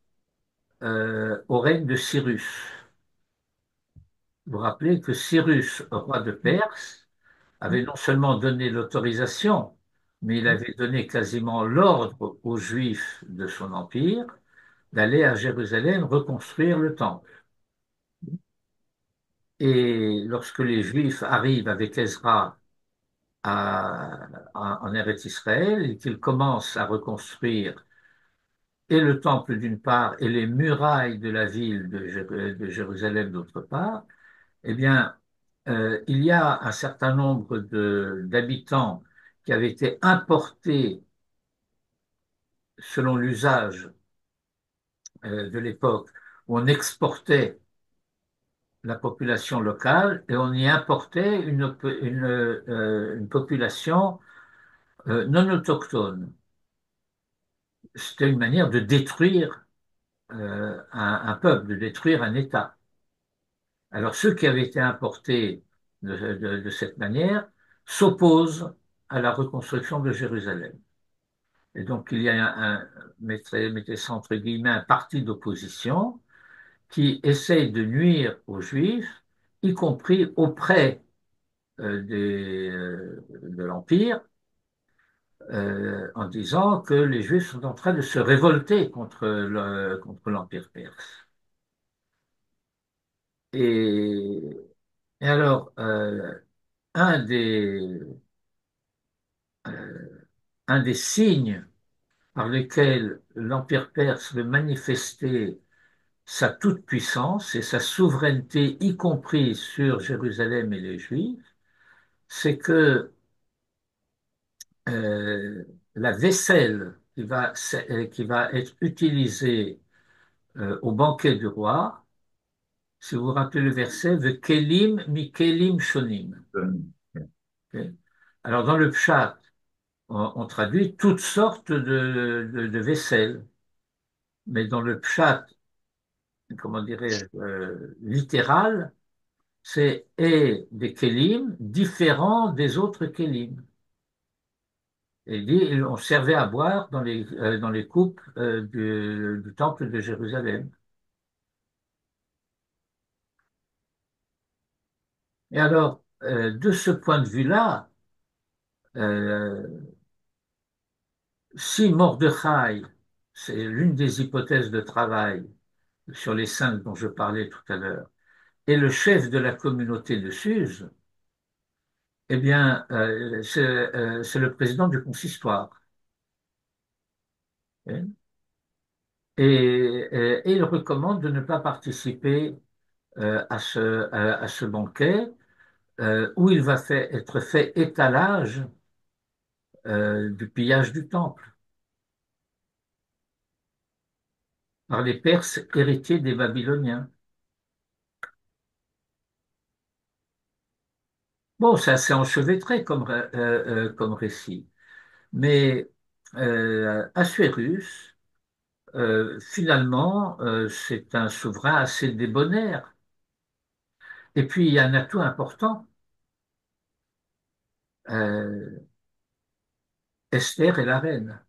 au règne de Cyrus. Vous vous rappelez que Cyrus, roi de Perse, avait non seulement donné l'autorisation, mais il avait donné quasiment l'ordre aux Juifs de son empire d'aller à Jérusalem reconstruire le temple. Et lorsque les Juifs arrivent avec Ezra en Eretz Israël et qu'ils commencent à reconstruire et le temple d'une part et les murailles de la ville de Jérusalem d'autre part, eh bien, il y a un certain nombre d'habitants qui avaient été importés selon l'usage de l'époque, où on exportait la population locale et on y importait une population non autochtone. C'était une manière de détruire un peuple, de détruire un État. Alors ceux qui avaient été importés de cette manière s'opposent à la reconstruction de Jérusalem. Et donc il y a mettez ça entre guillemets, un parti d'opposition qui essaye de nuire aux Juifs, y compris auprès de l'Empire, en disant que les Juifs sont en train de se révolter contre l'Empire perse. Et, et alors, un des, euh, un des signes par lesquels l'Empire perse veut manifester sa toute-puissance et sa souveraineté, y compris sur Jérusalem et les Juifs, c'est que euh, la vaisselle qui va être utilisée au banquet du roi, si vous vous rappelez le verset, ve kelim mi kelim shonim. Ok. Alors dans le pshat, on traduit toutes sortes de vaisselle, mais dans le pshat, comment dirais-je, littéral, c'est et des kelim différents des autres kelim. Et il dit, on servait à boire dans les coupes du temple de Jérusalem. Et alors, de ce point de vue-là, euh, si Mordechai, c'est l'une des hypothèses de travail sur les cinq dont je parlais tout à l'heure, est le chef de la communauté de Suse, Eh bien, c'est le président du consistoire. Hein. Et il recommande de ne pas participer à ce banquet où il va être fait étalage du pillage du temple par les Perses héritiers des Babyloniens. Bon, c'est assez enchevêtré comme récit, mais Assuérus, finalement, c'est un souverain assez débonnaire. Et puis, il y a un atout important, euh, Esther est la reine.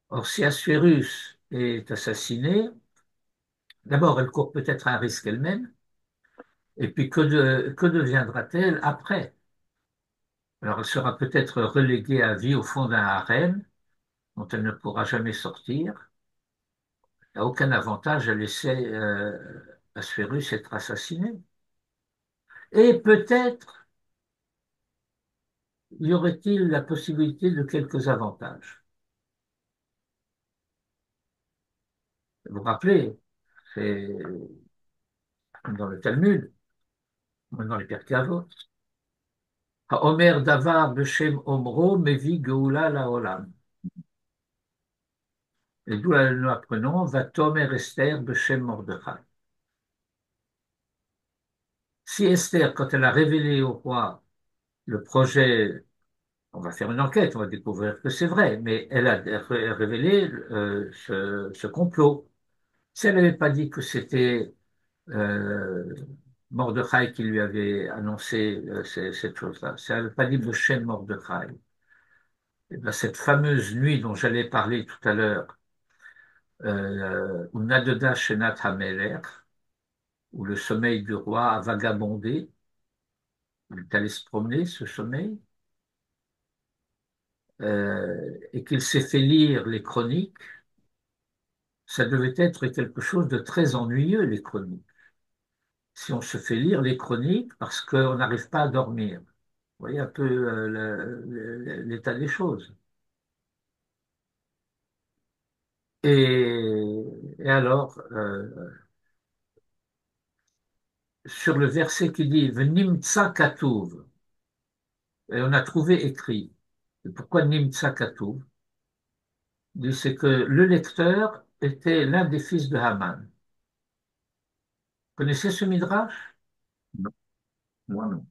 Or, si Assuérus est assassiné, d'abord, elle court peut-être un risque elle-même, et puis que deviendra-t-elle après? Alors, elle sera peut-être reléguée à vie au fond d'un harem dont elle ne pourra jamais sortir. Il n'y a aucun avantage à laisser Assuérus être assassiné. Et peut-être y aurait-il la possibilité de quelques avantages. Vous vous rappelez, c'est dans le Talmud, dans les Pirkei Avot. Omer davar b'shem omro mevi geoula laolam. Et d'où nous apprenons, va tomer Esther b'shem Mordechai. Si Esther, quand elle a révélé au roi le projet, on va faire une enquête, on va découvrir que c'est vrai, mais elle a révélé ce complot. Si elle n'avait pas dit que c'était Mordechai qui lui avait annoncé cette chose-là, si elle n'avait pas dit le chêne Mordechai, eh ben, cette fameuse nuit dont j'allais parler tout à l'heure, où Nadeda Shenat Hamelech, où le sommeil du roi a vagabondé, il est allé se promener, ce sommeil, et qu'il s'est fait lire les chroniques, ça devait être quelque chose de très ennuyeux, les chroniques. Si on se fait lire les chroniques parce qu'on n'arrive pas à dormir. Vous voyez un peu l'état des choses. Et alors, sur le verset qui dit V'nimtsa katuv, et on a trouvé écrit. Et pourquoi Nimtsa katuv? C'est que le lecteur était l'un des fils de Haman. Vous connaissez ce midrash? Non, moi non.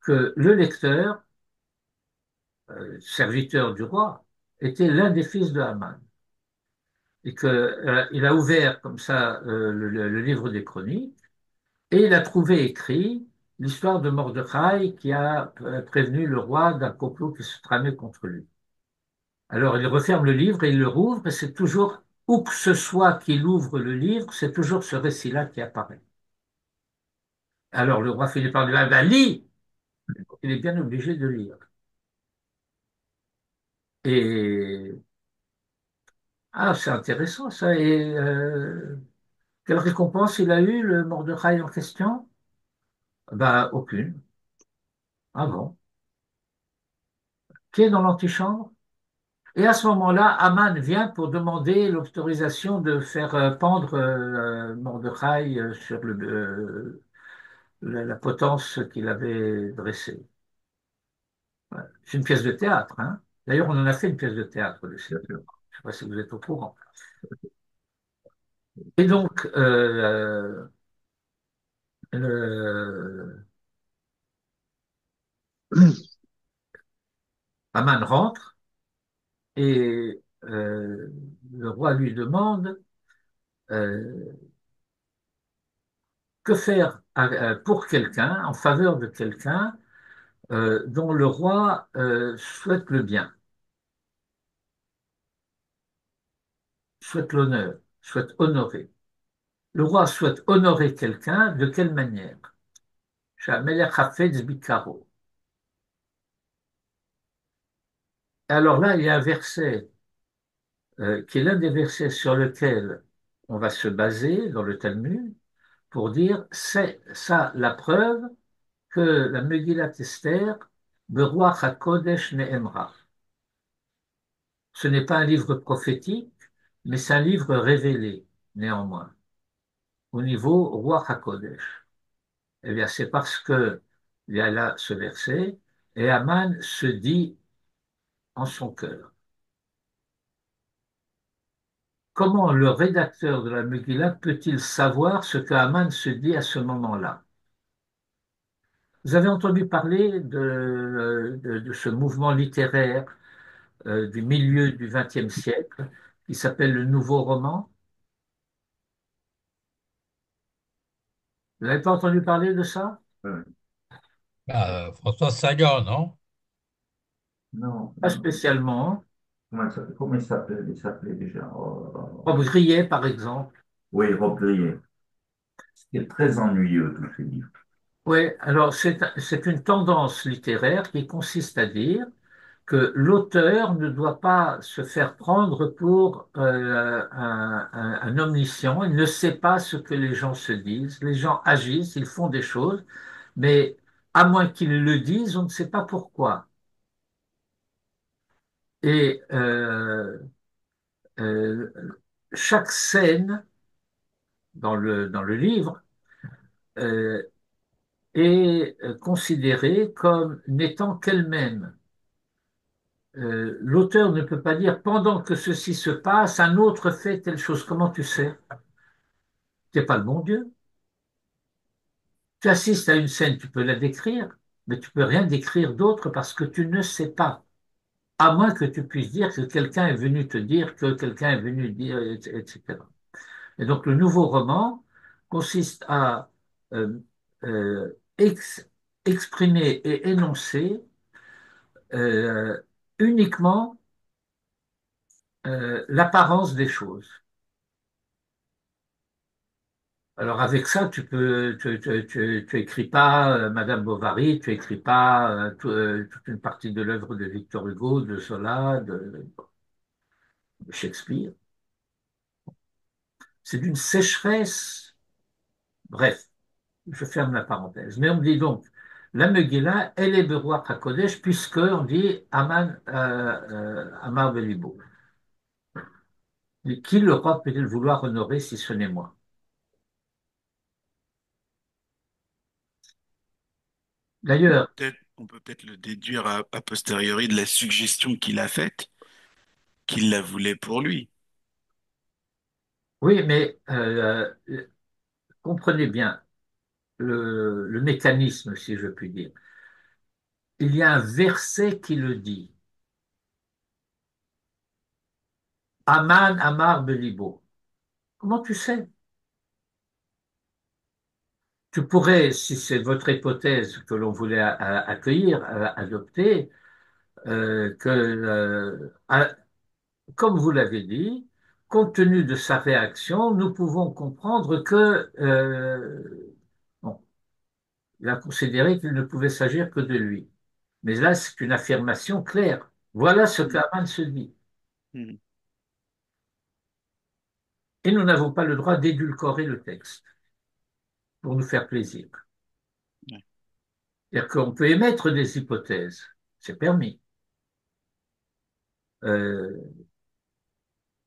Que le lecteur, serviteur du roi, était l'un des fils de Haman. Et qu'il a ouvert comme ça le livre des chroniques, et il a trouvé écrit l'histoire de Mordechai qui a prévenu le roi d'un complot qui se tramait contre lui. Alors il referme le livre et il le rouvre, et c'est toujours, où que ce soit qu'il ouvre le livre, c'est toujours ce récit-là qui apparaît. Alors le roi finit par lui dire, ah ben lis! Il est bien obligé de lire. Et ah, c'est intéressant ça. Et quelle récompense il a eu, le Mordechai en question? Ben aucune. Ah bon? Qui est dans l'antichambre? Et à ce moment-là, Aman vient pour demander l'autorisation de faire pendre Mordechai sur la potence qu'il avait dressée. Ouais. C'est une pièce de théâtre, hein. D'ailleurs, on en a fait une pièce de théâtre de Bien cette sûr. époque. Je ne sais pas si vous êtes au courant. Et donc, le- Aman rentre et le roi lui demande euh, que faire pour quelqu'un, en faveur de quelqu'un dont le roi souhaite le bien, souhaite l'honneur, souhaite honorer. Le roi souhaite honorer quelqu'un, de quelle manière? Shamelech Hafetz Bikaro. Alors là, il y a un verset qui est l'un des versets sur lequel on va se baser dans le Talmud pour dire c'est ça la preuve que la Megillat Esther, Beruach HaKodesh Ne'emra. Ce n'est pas un livre prophétique, mais c'est un livre révélé, néanmoins, au niveau Ruach HaKodesh. Eh bien, c'est parce que il y a là ce verset, et Aman se dit en son cœur. Comment le rédacteur de la Megillah peut-il savoir ce que Aman se dit à ce moment-là? Vous avez entendu parler de ce mouvement littéraire du milieu du XXe siècle qui s'appelle le Nouveau Roman? Vous n'avez pas entendu parler de ça? Ouais. Ah, François Sagan, non? Non, Pas non. spécialement. Comment il s'appelait déjà? Rob Grillet, par exemple. Oui, Rob Grillet. C'est très ennuyeux, tous ces livres. Oui, alors c'est une tendance littéraire qui consiste à dire que l'auteur ne doit pas se faire prendre pour un omniscient. Il ne sait pas ce que les gens se disent. Les gens agissent, ils font des choses, mais à moins qu'ils le disent, on ne sait pas pourquoi. Et euh, chaque scène dans le livre euh, est considérée comme n'étant qu'elle-même. L'auteur ne peut pas dire pendant que ceci se passe, un autre fait telle chose. Comment tu sais? Tu n'es pas le bon Dieu. Tu assistes à une scène, tu peux la décrire, mais tu peux rien décrire d'autre parce que tu ne sais pas. À moins que tu puisses dire que quelqu'un est venu te dire, que quelqu'un est venu dire, etc. Et donc le nouveau roman consiste à euh, euh, exprimer et énoncer euh, uniquement l'apparence des choses. Alors avec ça, tu écris pas Madame Bovary, tu écris pas toute une partie de l'œuvre de Victor Hugo, de Zola, de Shakespeare. C'est d'une sécheresse. Bref, je ferme la parenthèse. Mais on me dit donc, la Megillah, elle est Beruach HaKodesh, puisque on dit Aman, Amar Belibo. Qui le roi peut-il vouloir honorer si ce n'est moi? D'ailleurs, On peut peut-être le déduire a posteriori de la suggestion qu'il a faite, qu'il la voulait pour lui. oui, mais comprenez bien le mécanisme, si je puis dire. Il y a un verset qui le dit. Aman Amar Belibo. Comment tu sais? Tu pourrais, si c'est votre hypothèse que l'on voulait accueillir, adopter, comme vous l'avez dit, compte tenu de sa réaction, nous pouvons comprendre que bon, il a considéré qu'il ne pouvait s'agir que de lui. Mais là, c'est une affirmation claire. Voilà ce Mm. qu'Aman se dit. Mm. Et nous n'avons pas le droit d'édulcorer le texte pour nous faire plaisir. Ouais. C'est-à-dire qu'on peut émettre des hypothèses, c'est permis. Euh,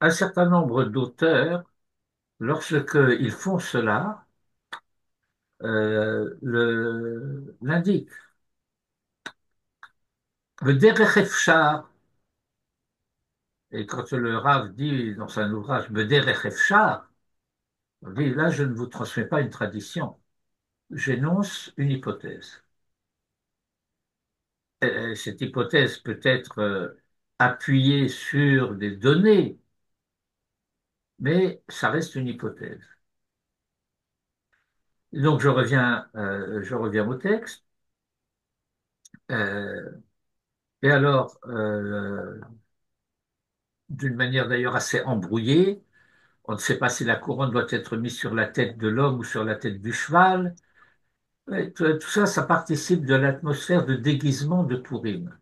un certain nombre d'auteurs, lorsqu'ils font cela, l'indiquent. Le derech efshar, et quand le Rav dit dans son ouvrage le derech efshar, on dit là, je ne vous transmets pas une tradition, j'énonce une hypothèse. Cette hypothèse peut être appuyée sur des données, mais ça reste une hypothèse. Donc je reviens au texte. Euh, et alors, d'une manière d'ailleurs assez embrouillée, on ne sait pas si la couronne doit être mise sur la tête de l'homme ou sur la tête du cheval. Et tout ça, ça participe de l'atmosphère de déguisement de Purim.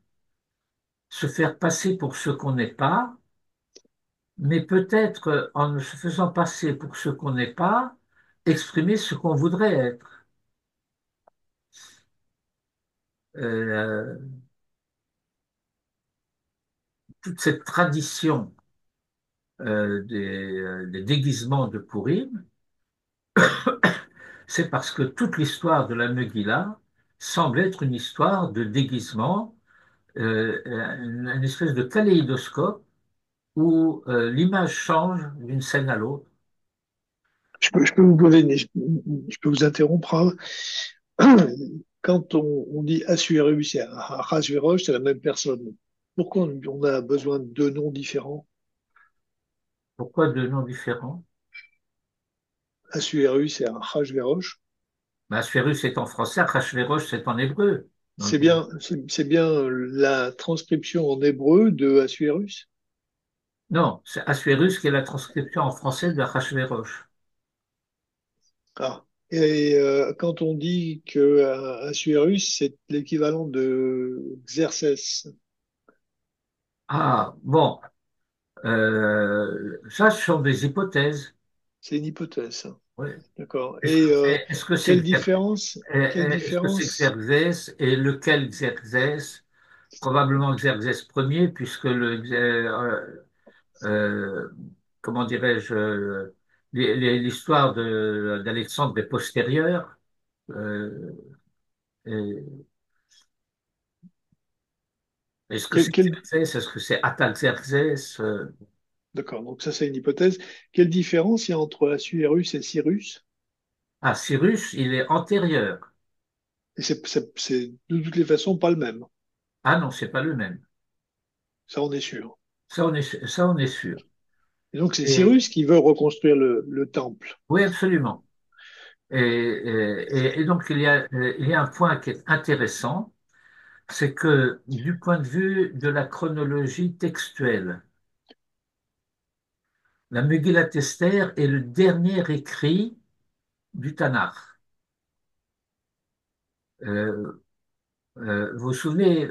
Se faire passer pour ce qu'on n'est pas, mais peut-être en se faisant passer pour ce qu'on n'est pas, exprimer ce qu'on voudrait être. euh, toute cette tradition des déguisements de Pourim, c'est parce que toute l'histoire de la Megillah semble être une histoire de déguisement, une espèce de kaléidoscope où l'image change d'une scène à l'autre. Je peux vous poser je peux vous interrompre, hein. Quand on dit Assuérus et Ahasvérosh, c'est la même personne. Pourquoi on a besoin de deux noms différents? Pourquoi deux noms différents? Assuérus et Ahasvérosh. Ben, Assuérus est en français, Achashvérosh c'est en hébreu. Donc, C'est bien la transcription en hébreu de Assuérus. non, c'est Assuérus qui est la transcription en français de Achashvérosh. Ah. Et quand on dit que Assuérus, c'est l'équivalent de Xerxès, Ah, bon, ça, ce sont des hypothèses. c'est une hypothèse, hein. Oui. D'accord. Est-ce Et que c'est est-ce que c'est quelle est-ce que c'est différence, Xerxès et lequel Xerxès? Probablement Xerxès Ier, puisque euh, comment dirais-je, l'histoire d'Alexandre est postérieure. Euh, et- Est-ce que quelle, c'est quelle- Xerxès? Est-ce que c'est Ataxerxès? d'accord. Donc ça, c'est une hypothèse. Quelle différence il y a entre Assuérus et Cyrus? Ah, Cyrus, il est antérieur. Et c'est de toutes les façons pas le même. Ah non, c'est pas le même. Ça, on est sûr. Ça, on est sûr. Et donc, c'est Et, Cyrus qui veut reconstruire le temple. oui, absolument. Et donc, il y a un point qui est intéressant, c'est que du point de vue de la chronologie textuelle, la Megillat Esther est le dernier écrit du Tanakh. Euh, vous vous souvenez,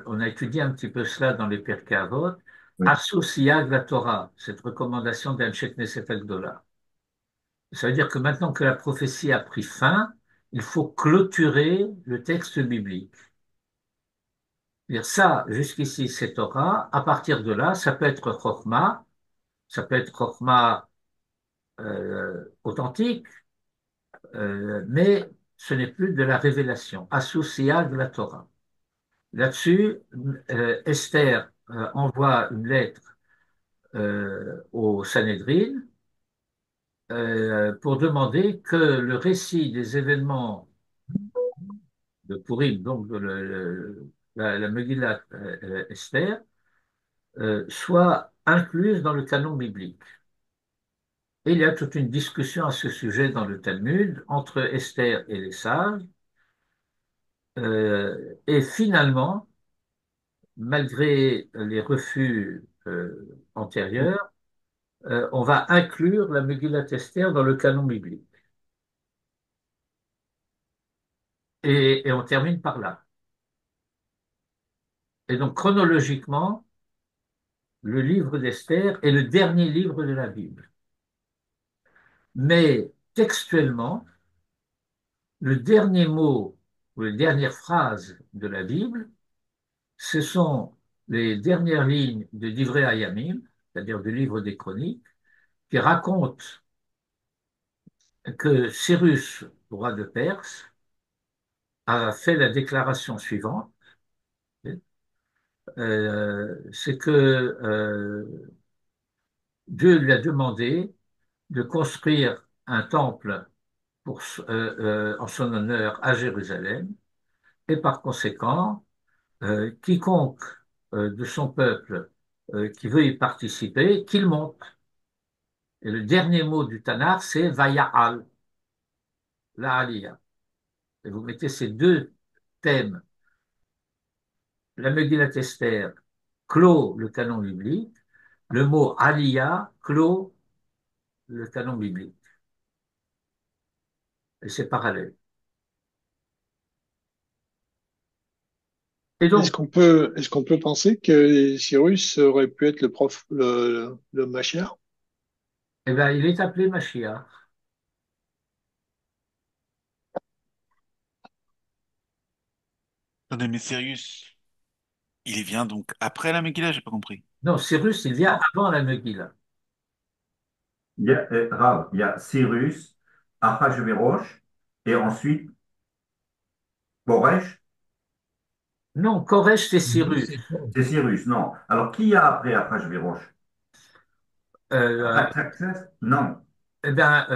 on a étudié un petit peu cela dans les Pirkei Avot, Oui. Associag la Torah, cette recommandation d'Anshe Knesset Agdola. Ça veut dire que maintenant que la prophétie a pris fin, il faut clôturer le texte biblique. C'est-à-dire ça, jusqu'ici, c'est Torah. À partir de là, ça peut être Chokhmah, ça peut être Chokhmah authentique, mais ce n'est plus de la révélation, associée à de la Torah. Là-dessus, Esther envoie une lettre au Sanhédrin pour demander que le récit des événements de Purim, donc la Megillat Esther, soit incluse dans le canon biblique. Et il y a toute une discussion à ce sujet dans le Talmud entre Esther et les sages. Et finalement, malgré les refus antérieurs, on va inclure la Megillat Esther dans le canon biblique. Et on termine par là. Et donc, chronologiquement, le livre d'Esther est le dernier livre de la Bible. Mais textuellement, le dernier mot ou les dernières phrases de la Bible, ce sont les dernières lignes de Divrei Hayamim, c'est-à-dire du livre des Chroniques, qui racontent que Cyrus, roi de Perse, a fait la déclaration suivante, c'est que Dieu lui a demandé de construire un temple en son honneur à Jérusalem, et par conséquent, quiconque de son peuple qui veut y participer, qu'il monte. Et le dernier mot du Tanakh, c'est Vaya'al, la Aliyah. Et vous mettez ces deux thèmes, la Megillat Esther clôt le canon biblique, le mot Aliyah clôt le canon biblique. Et c'est parallèle. Et donc, Est-ce qu'on peut penser que Cyrus aurait pu être le Mashiach? eh ben, il est appelé Mashiach. Attendez, mais Sirius, il vient donc après la Megillah, j'ai pas compris. Non, Cyrus, il vient avant la Megillah. Rav, il y a Cyrus, Achashverosh, et ensuite Koresh, Non, Koresh, c'est Oui, Cyrus. c'est ça. c'est Cyrus, non. Alors, qui y a après Achashverosh? Euh, Artaxerxès? Non. eh bien,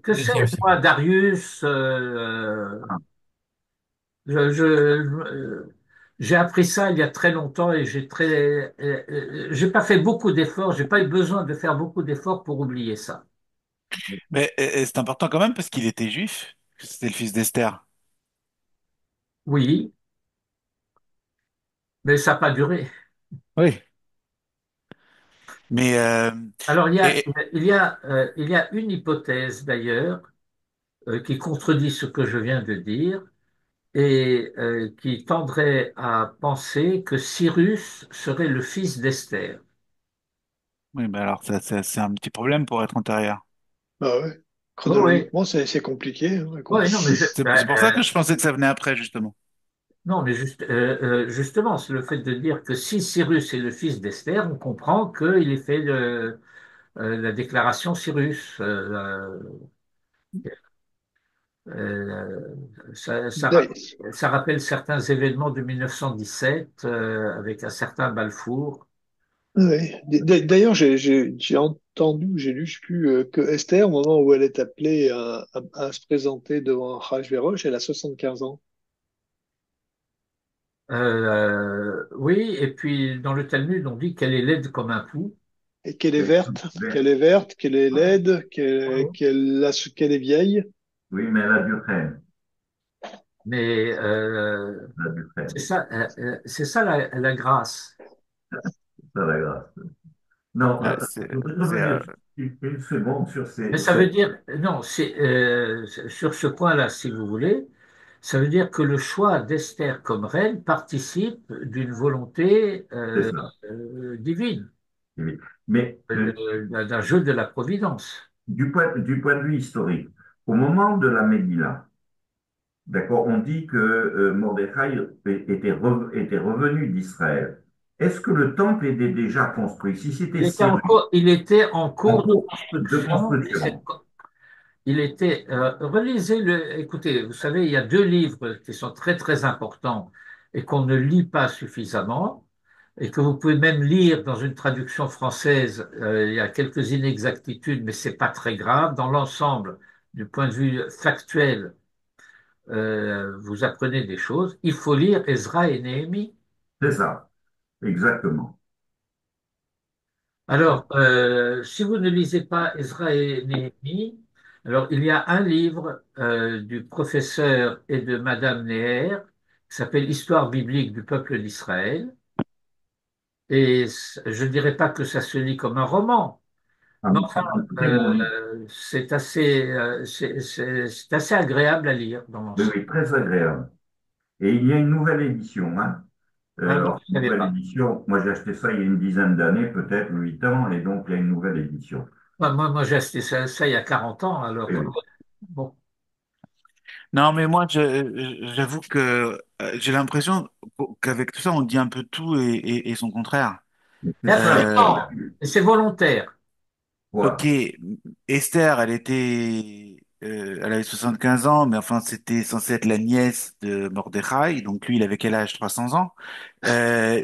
que Deuxième sais-je, moi, siècle. Darius, j'ai appris ça il y a très longtemps et j'ai pas fait beaucoup d'efforts, j'ai pas eu besoin de faire beaucoup d'efforts pour oublier ça. Mais c'est important quand même parce qu'il était juif. C'était le fils d'Esther. Oui, mais ça n'a pas duré. Oui. Mais Alors, et, il y a une hypothèse d'ailleurs qui contredit ce que je viens de dire et qui tendrait à penser que Cyrus serait le fils d'Esther. oui, bah alors c'est un petit problème pour être antérieur. Bah ouais. Oui, oui, Chronologiquement, c'est compliqué, hein, oui, non, mais C'est pour ça que je pensais que ça venait après justement. non, mais justement, c'est le fait de dire que si Cyrus est le fils d'Esther, on comprend qu'il ait fait la déclaration Cyrus. Euh, ça, ça rappelle, D'a- ça rappelle certains événements de 1917 avec un certain Balfour. ouais. D'ailleurs, j'ai entendu, j'ai lu, je sais plus, que Esther, au moment où elle est appelée à se présenter devant Ahasuerus, elle a 75 ans. Oui, et puis dans le Talmud, on dit qu'elle est laide comme un pou. Et Oui, qu'elle est laide, qu'elle est vieille. oui, mais elle a du rêve. Mais Elle a du rêve. c'est ça la grâce. C'est ça la grâce. Non, Ouais, je voudrais revenir une seconde sur Mais ces, ça veut cette. dire, non, sur ce point-là, si vous voulez, ça veut dire que le choix d'Esther comme reine participe d'une volonté C'est ça. divine, Oui. Mais d'un jeu de la providence. du point de vue historique, au moment de la Megillah, d'accord, on dit que Mordechai était revenu d'Israël. Est-ce que le temple était déjà construit? Si c'était Cyrus, Il était en en cours de cours de construction. construction, Relisez écoutez, vous savez, il y a deux livres qui sont très très importants et qu'on ne lit pas suffisamment et que vous pouvez même lire dans une traduction française. Il y a quelques inexactitudes, mais c'est pas très grave. Dans l'ensemble, du point de vue factuel, vous apprenez des choses. Il faut lire Ezra et Néhémie. c'est ça, exactement. Alors, si vous ne lisez pas Ezra et Néhémie, alors il y a un livre du professeur et de Madame Neher qui s'appelle Histoire biblique du peuple d'Israël. Et je ne dirais pas que ça se lit comme un roman, mais enfin, Un très bon livre. c'est assez agréable à lire dans Oui, l'ensemble. oui, très agréable. Et il y a une nouvelle édition, hein. Alors, Alors, je ne savais nouvelle pas. édition, moi j'ai acheté ça il y a une dizaine d'années, peut-être 8 ans, et donc il y a une nouvelle édition. Moi, j'ai acheté ça il y a 40 ans, alors Oui, oui. bon. Non, mais moi j'avoue que j'ai l'impression qu'avec tout ça on dit un peu tout et son contraire. C'est Mais ça. absolument, et c'est volontaire. Ok, Voilà. Esther, elle avait 75 ans, mais enfin, c'était censé être la nièce de Mordechai, donc lui, il avait quel âge? 300 ans.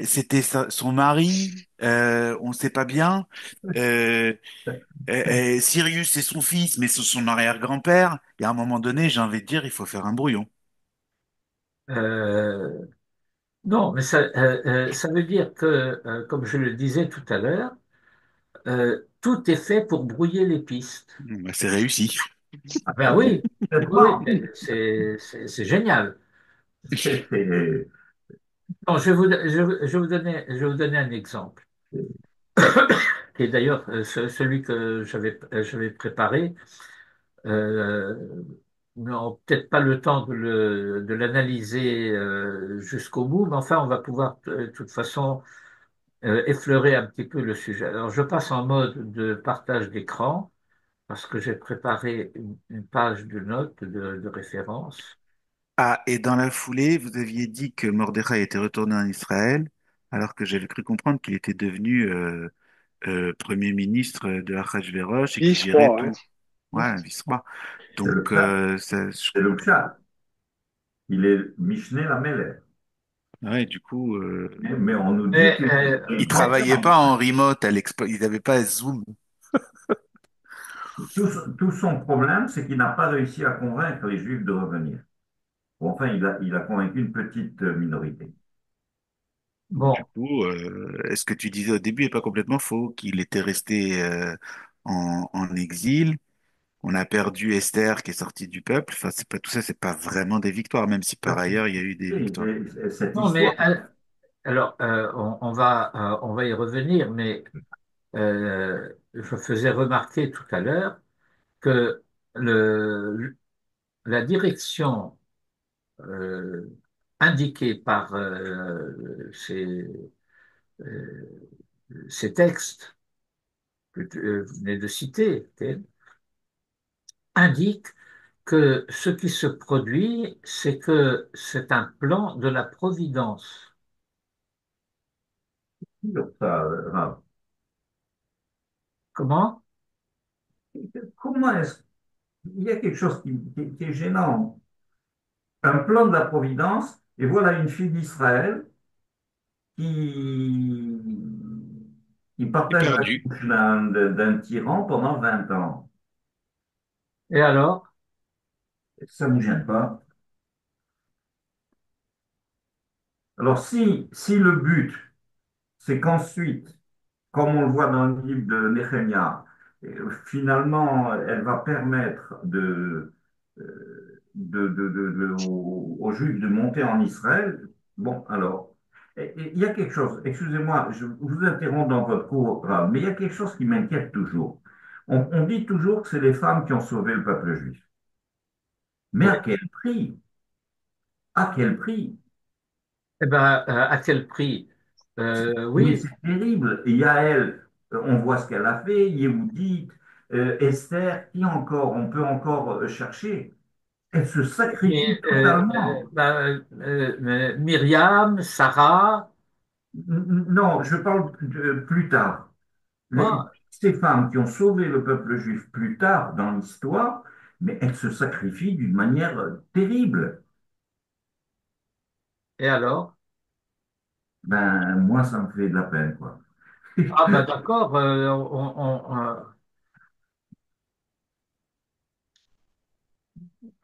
C'était son mari, on ne sait pas bien. Euh, Sirius, c'est son fils, mais c'est son arrière-grand-père. Et à un moment donné, j'ai envie de dire, il faut faire un brouillon. Euh, non, mais ça veut dire que, comme je le disais tout à l'heure, tout est fait pour brouiller les pistes. Bah, c'est réussi. Ah ben oui, oui, Complètement. oui, c'est génial. C'est- Non, je vais je vais vous donner un exemple, qui est d'ailleurs celui que j'avais préparé. Euh, non, peut-être pas le temps de l'analyser jusqu'au bout, mais enfin, on va pouvoir de toute façon effleurer un petit peu le sujet. Alors, je passe en mode de partage d'écran parce que j'ai préparé une page de notes de référence. Ah, et dans la foulée, vous aviez dit que Mordechai était retourné en Israël, alors que j'avais cru comprendre qu'il était devenu Premier ministre de Achashverosh et qu'il gérait Vice-roi, tout. Ouais, un vice-roi. C'est le Donc, pshat. ça, C'est le pshat. Il est Mishneh Lamelech. ouais, du coup, Mais on nous dit Mais, qu'il est ils très travaillaient fort. pas en remote à l'expo, ils n'avaient pas Zoom. Tout son problème, c'est qu'il n'a pas réussi à convaincre les Juifs de revenir. Bon, enfin, il a convaincu une petite minorité. Du bon, coup, est-ce que tu disais au début est pas complètement faux, qu'il était resté en exil? On a perdu Esther qui est sortie du peuple. Enfin, c'est pas tout ça, c'est pas vraiment des victoires, même si par ailleurs il y a eu des victoires. Cette non, histoire, mais alors, on va y revenir, mais je faisais remarquer tout à l'heure que le, la direction euh, indiquée par euh, ces textes que tu venais de citer, ok, indique que ce qui se produit, c'est que c'est un plan de la Providence. ça, Rav. Comment? Comment est-ce qu'il y a quelque chose qui est gênant? Un plan de la Providence, et voilà une fille d'Israël qui, qui C'est partage la perdu. couche d'un tyran pendant 20 ans. Et alors? Ça ne vous gêne pas? Alors, si le but, c'est qu'ensuite, comme on le voit dans le livre de Néhémie, finalement, elle va permettre aux Juifs de monter en Israël. Bon, alors, il y a quelque chose, excusez-moi, je vous interromps dans votre cours, Rav, mais il y a quelque chose qui m'inquiète toujours. On dit toujours que c'est les femmes qui ont sauvé le peuple juif. Mais à Oui. quel prix? À quel prix? Eh ben, à quel prix? Mais Oui, c'est terrible. Il y a elle, on voit ce qu'elle a fait, Yehudit, Esther, qui encore, on peut encore chercher. Elle se sacrifie mais, totalement. Myriam, Sarah, Non, je parle plus tard. ah, Ces femmes qui ont sauvé le peuple juif plus tard dans l'histoire, mais elles se sacrifient d'une manière terrible. et alors? Ben, moi, ça me fait de la peine, quoi. Ah ben d'accord,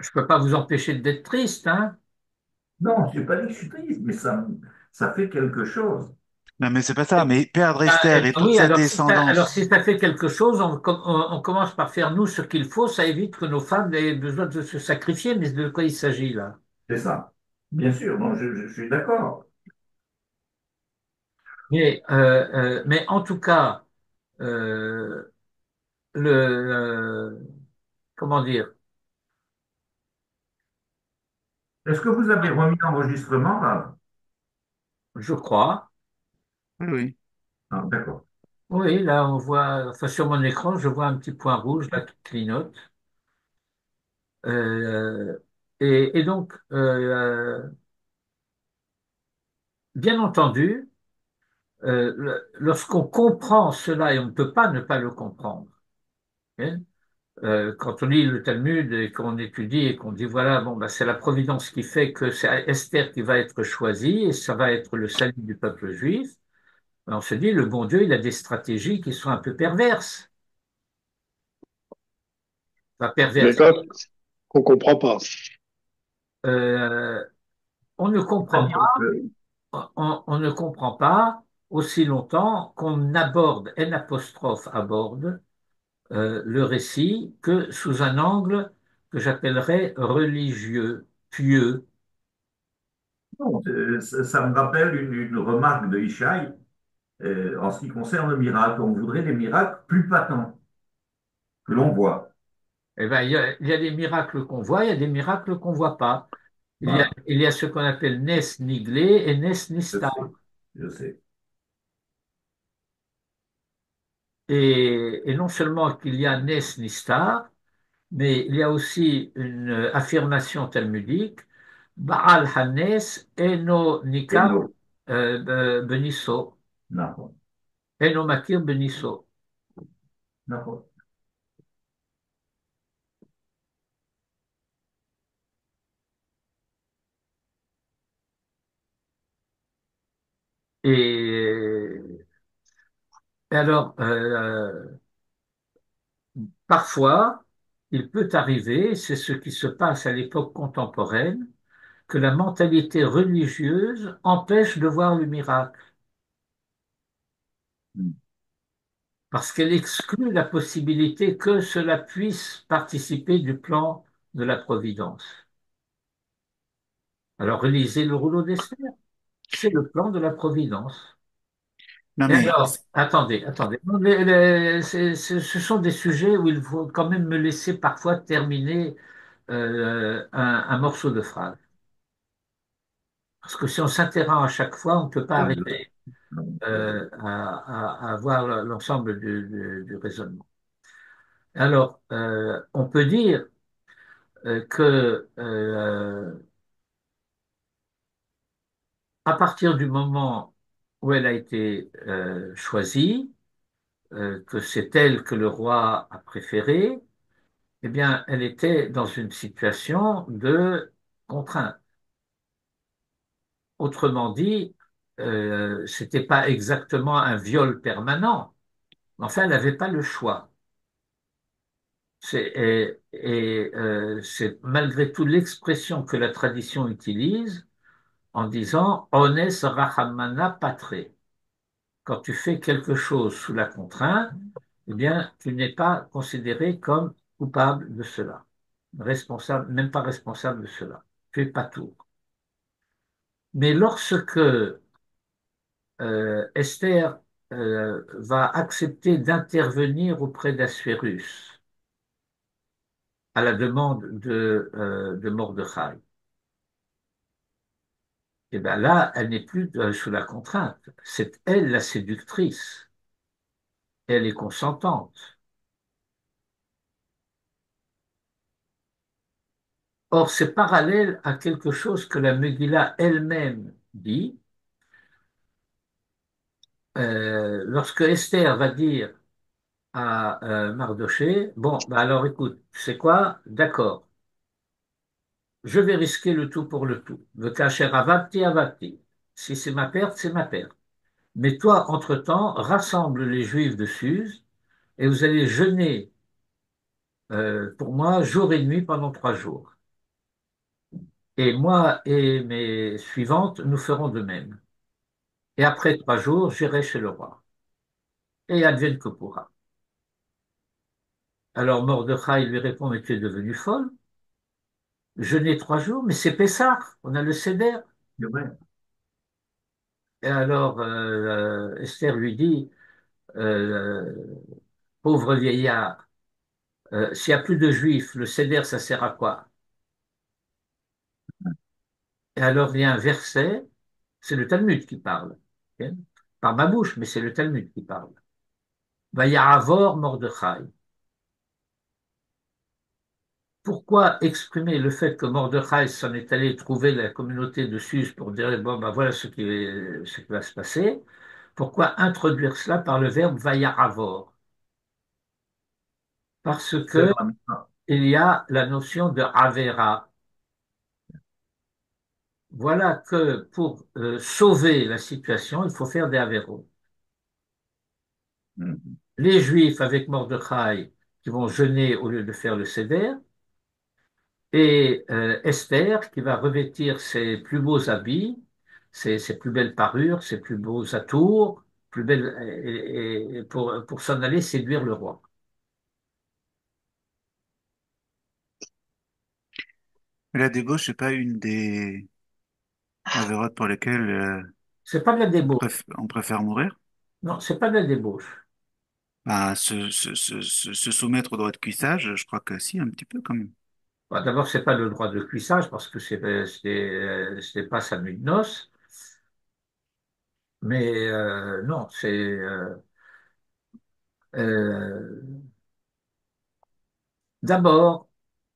je peux pas vous empêcher d'être triste, hein. Non, je n'ai pas dit que je suis triste, mais ça fait quelque chose. Non, mais c'est pas ça. Mais perdre Ah, Esther et toute oui, sa alors si descendance. ça fait quelque chose, on commence par faire nous ce qu'il faut, ça évite que nos femmes aient besoin de se sacrifier, mais de quoi il s'agit là? C'est ça. Bien sûr, non, je suis d'accord. Mais en tout cas, euh, comment dire, Est-ce que vous avez remis l'enregistrement, là? je crois, Oui, oui. Ah, d'accord. oui, là on voit, enfin sur mon écran, je vois un petit point rouge là qui clignote. Euh, et donc, bien entendu, lorsqu'on comprend cela, et on ne peut pas ne pas le comprendre, hein, quand on lit le Talmud et qu'on étudie et qu'on dit voilà, bon, bah, c'est la providence qui fait que c'est Esther qui va être choisie et ça va être le salut du peuple juif, ben, on se dit le bon Dieu, il a des stratégies qui sont un peu perverses. Pas Mais perverses. quand on comprend pas. Euh, on ne comprend C'est-à-dire que, on ne comprend pas aussi longtemps qu'on aborde, N apostrophe aborde, le récit que sous un angle que j'appellerais religieux, pieux. non, ça me rappelle une remarque de Ishaï en ce qui concerne le miracle. On voudrait des miracles plus patents que l'on voit. Eh ben, il y a des miracles qu'on voit, il y a des miracles qu'on voit pas. Voilà, Il y a ce qu'on appelle nes niglé et nes je nistar. sais, je sais. Et non seulement qu'il y a nes nistar, mais il y a aussi une affirmation talmudique Baal Hanes Eno Et Nikar non, Benisso, non, Eno Makir Benisso. non. Et alors, parfois, il peut arriver, c'est ce qui se passe à l'époque contemporaine, que la mentalité religieuse empêche de voir le miracle, parce qu'elle exclut la possibilité que cela puisse participer du plan de la Providence. Alors, relisez le rouleau d'Esther, c'est le plan de la Providence. Non Et mais alors, attendez, attendez. Ce sont des sujets où il faut quand même me laisser parfois terminer un morceau de phrase. Parce que si on s'interrompt à chaque fois, on ne peut pas arriver à avoir l'ensemble du raisonnement. Alors, on peut dire que à partir du moment où elle a été choisie, que c'est elle que le roi a préférée, eh bien, elle était dans une situation de contrainte. Autrement dit, c'était pas exactement un viol permanent, mais enfin, elle n'avait pas le choix. C'est malgré tout l'expression que la tradition utilise en disant ones rahamana patre. Quand tu fais quelque chose sous la contrainte, eh bien, tu n'es pas considéré comme coupable de cela, responsable, même pas responsable de cela. Tu es pas tout. Mais lorsque Esther va accepter d'intervenir auprès d'Assuérus à la demande de Mordechai, et bien là, elle n'est plus sous la contrainte. C'est elle la séductrice. Elle est consentante. Or, c'est parallèle à quelque chose que la Megillah elle-même dit. Lorsque Esther va dire à Mardoché, bon, bah alors écoute, tu sais quoi? D'accord, je vais risquer le tout pour le tout. Le cacher avati avati. Si c'est ma perte, c'est ma perte. Mais toi, entre-temps, rassemble les Juifs de Suse et vous allez jeûner pour moi jour et nuit pendant 3 jours. Et moi et mes suivantes, nous ferons de même. Et après 3 jours, j'irai chez le roi. Et advienne que pourra. Alors Mordechai lui répond, mais tu es devenue folle? Jeûner 3 jours, mais c'est Pessah, on a le Seder. C'est vrai. Et alors Esther lui dit, euh, pauvre vieillard, s'il n'y a plus de juifs, le Seder, ça sert à quoi? Et alors il y a un verset, c'est le Talmud qui parle, ok, par ma bouche, mais c'est le Talmud qui parle. Vayaravor Mordechai. Pourquoi exprimer le fait que Mordechai s'en est allé trouver la communauté de Suse pour dire, bon, ben voilà ce qui va se passer? Pourquoi introduire cela par le verbe vayaravor? Parce C'est que il y a la notion de avera. Voilà que pour sauver la situation, il faut faire des avéros. vrai. Les Juifs avec Mordechai qui vont jeûner au lieu de faire le seder, et Esther qui va revêtir ses plus beaux habits, ses plus belles parures, ses plus beaux atours, plus belles, et pour s'en aller séduire le roi. la débauche, c'est pas une des avérotes pour lesquelles C'est pas de la débauche. on préfère mourir? Non, c'est pas de la débauche. Bah, se soumettre au droit de cuissage, je crois que si, un petit peu quand même. Bon, d'abord, c'est pas le droit de cuissage parce que c'est pas sa nuit de noces, mais non, c'est euh, d'abord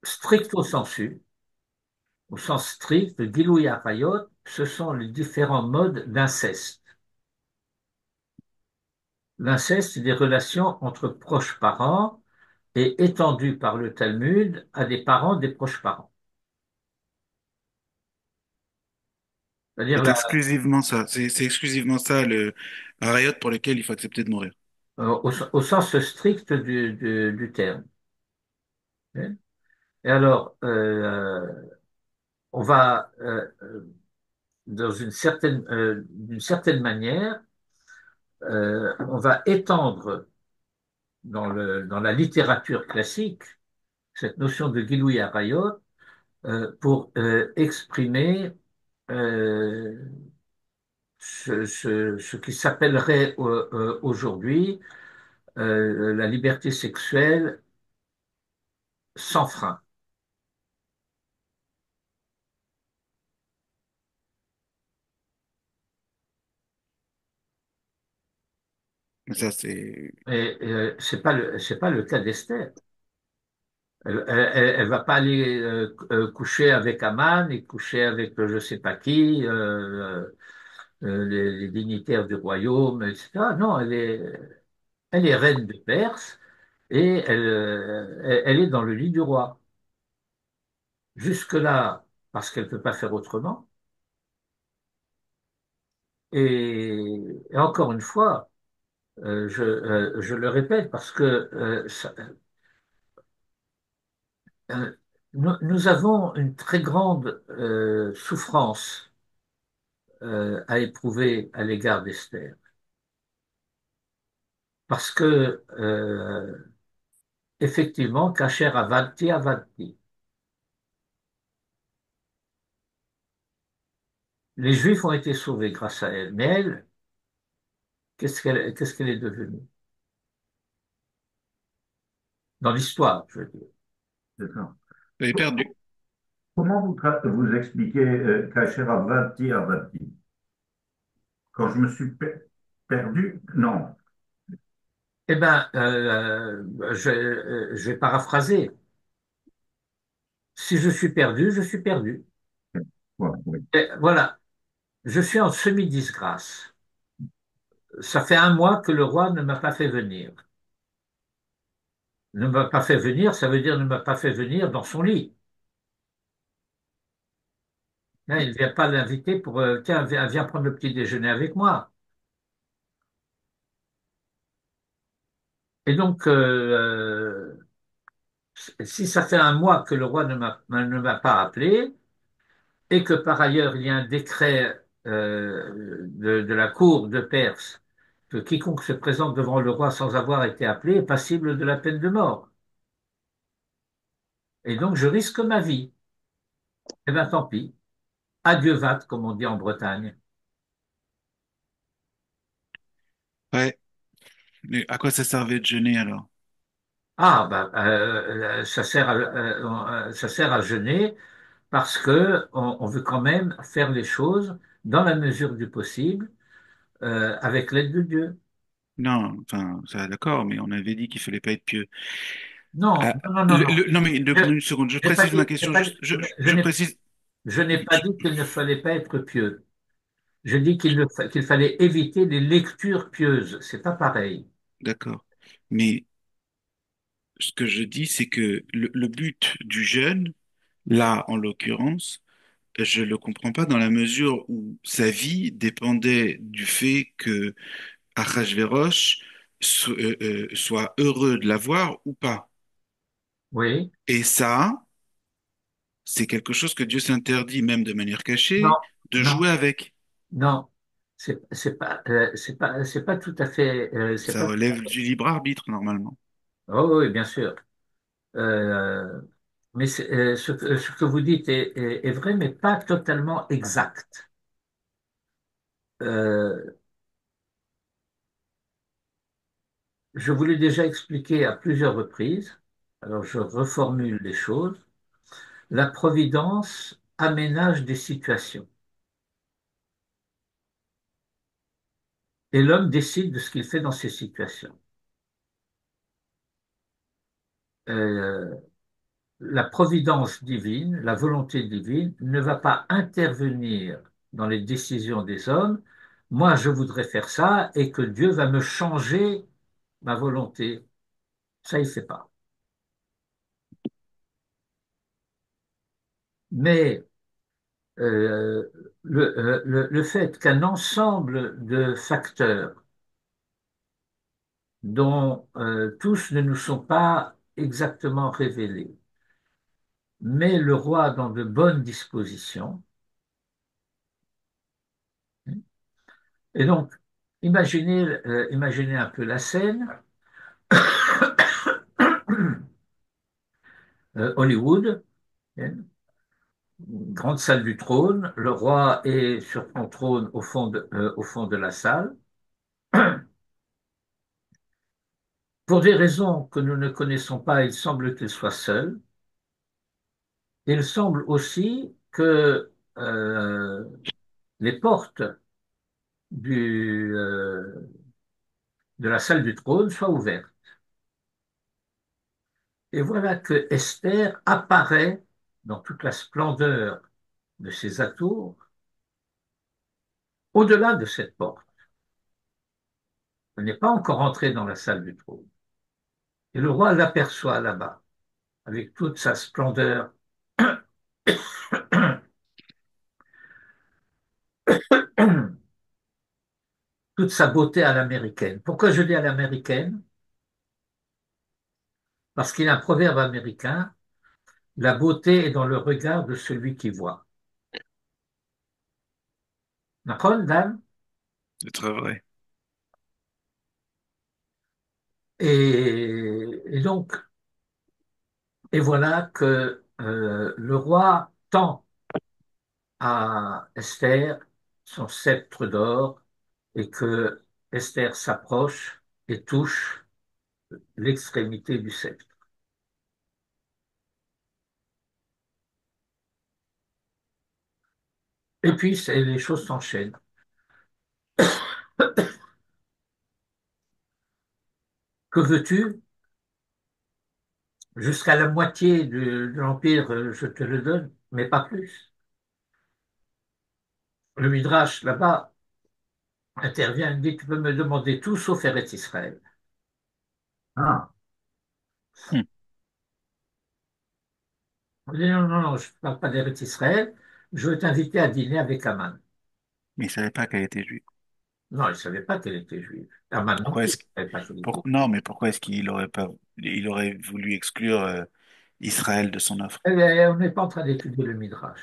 stricto sensu. Au sens strict, le Gilouï Arayot, ce sont les différents modes d'inceste. L'inceste, c'est des relations entre proches parents et étendues par le Talmud à des parents des proches parents. C'est-à-dire C'est exclusivement ça. C'est exclusivement ça le Harayot pour lequel il faut accepter de mourir. au sens strict du terme. Et alors, on va, d'une certaine manière, on va étendre dans la littérature classique cette notion de Gilouï Arayot pour exprimer euh, ce qui s'appellerait aujourd'hui la liberté sexuelle sans frein. Ça, c'est. Et c'est pas le cas d'Esther. Elle va pas aller coucher avec Aman et coucher avec je sais pas qui, les dignitaires du royaume, etc. Non, elle est reine de Perse et elle est dans le lit du roi. Jusque-là, parce qu'elle peut pas faire autrement. Et encore une fois, je le répète parce que nous avons une très grande souffrance à éprouver à l'égard d'Esther. Parce que, effectivement, Kacher Avadti Avadti. Les Juifs ont été sauvés grâce à elle. Mais elle, qu'est-ce qu'elle est devenue? Dans l'histoire, je veux dire. D'accord. Vous avez perdu. Comment vous expliquez Kacher Avati Avati? Quand je me suis perdu, non. Eh bien, je vais paraphraser. Si je suis perdu, je suis perdu. Voilà, oui. Et voilà, je suis en semi-disgrâce. Ça fait un mois que le roi ne m'a pas fait venir. Ne m'a pas fait venir, ça veut dire ne m'a pas fait venir dans son lit. Hein, il ne vient pas l'inviter pour, tiens, viens prendre le petit déjeuner avec moi. Et donc, si ça fait un mois que le roi ne m'a pas appelé, et que par ailleurs il y a un décret de la cour de Perse que quiconque se présente devant le roi sans avoir été appelé est passible de la peine de mort. Et donc je risque ma vie. Eh bien tant pis. Adieu vat, comme on dit en Bretagne. Ouais. Mais à quoi ça servait de jeûner alors? Ah, ben, ça sert à jeûner parce que on veut quand même faire les choses dans la mesure du possible avec l'aide de Dieu. Non, enfin, ça d'accord, mais on avait dit qu'il fallait pas être pieux. Non, Ah, non, non, non, non. non, mais Je, une seconde, je j'ai pas précise ma dit, question, juste, je je n'ai précise. je n'ai pas je- dit qu'il ne fallait pas être pieux. Je dis qu'il fallait éviter les lectures pieuses. C'est pas pareil. D'accord. Mais ce que je dis, c'est que le but du jeûne, là, en l'occurrence, je le comprends pas dans la mesure où sa vie dépendait du fait que Ahasverosh soit heureux de l'avoir ou pas. Oui. Et ça, c'est quelque chose que Dieu s'interdit, même de manière Non, cachée, de non, jouer avec. non. C'est pas tout à fait. C'est Ça pas. relève du libre arbitre, normalement. Oh, oui, bien sûr. Euh, mais ce que vous dites est vrai, mais pas totalement exact. Euh, je vous l'ai déjà expliqué à plusieurs reprises. Alors je reformule les choses. La providence aménage des situations et l'homme décide de ce qu'il fait dans ces situations. Euh, la providence divine, la volonté divine ne va pas intervenir dans les décisions des hommes. Moi, je voudrais faire ça et que Dieu va me changer ma volonté. Ça, il ne fait pas. Mais euh, le fait qu'un ensemble de facteurs dont tous ne nous sont pas exactement révélés met le roi dans de bonnes dispositions. Et donc, imaginez un peu la scène. Hollywood, une grande salle du trône, le roi est sur son trône au fond de la salle. Pour des raisons que nous ne connaissons pas, il semble qu'il soit seul. Il semble aussi que les portes du, de la salle du trône soient ouvertes. Et voilà que Esther apparaît dans toute la splendeur de ses atours au-delà de cette porte. Elle n'est pas encore entrée dans la salle du trône. Et le roi l'aperçoit là-bas, avec toute sa splendeur, toute sa beauté à l'américaine. Pourquoi je dis à l'américaine? Parce qu'il y a un proverbe américain, la beauté est dans le regard de celui qui voit. D'accord, Dan? C'est très vrai. Et donc, et voilà que le roi tend à Esther son sceptre d'or et que Esther s'approche et touche l'extrémité du sceptre. Et puis, les choses s'enchaînent. Que veux-tu? Jusqu'à la moitié de l'Empire, je te le donne, mais pas plus. Le Midrash, là-bas, intervient et dit, tu peux me demander tout sauf Eretz Israël. Ah, Hmm. On dit, non, non, non, je ne parle pas d'Eretz Israël, je veux t'inviter à dîner avec Aman. Mais il savait pas qu'elle était juive. Non, il ne savait pas qu'elle était juive. Aman non Pourquoi plus, est-ce il ne savait pas qu'elle était juive. non, mais pourquoi est-ce qu'il aurait pas, il aurait voulu exclure Israël de son offre? On n'est pas en train d'étudier le Midrash.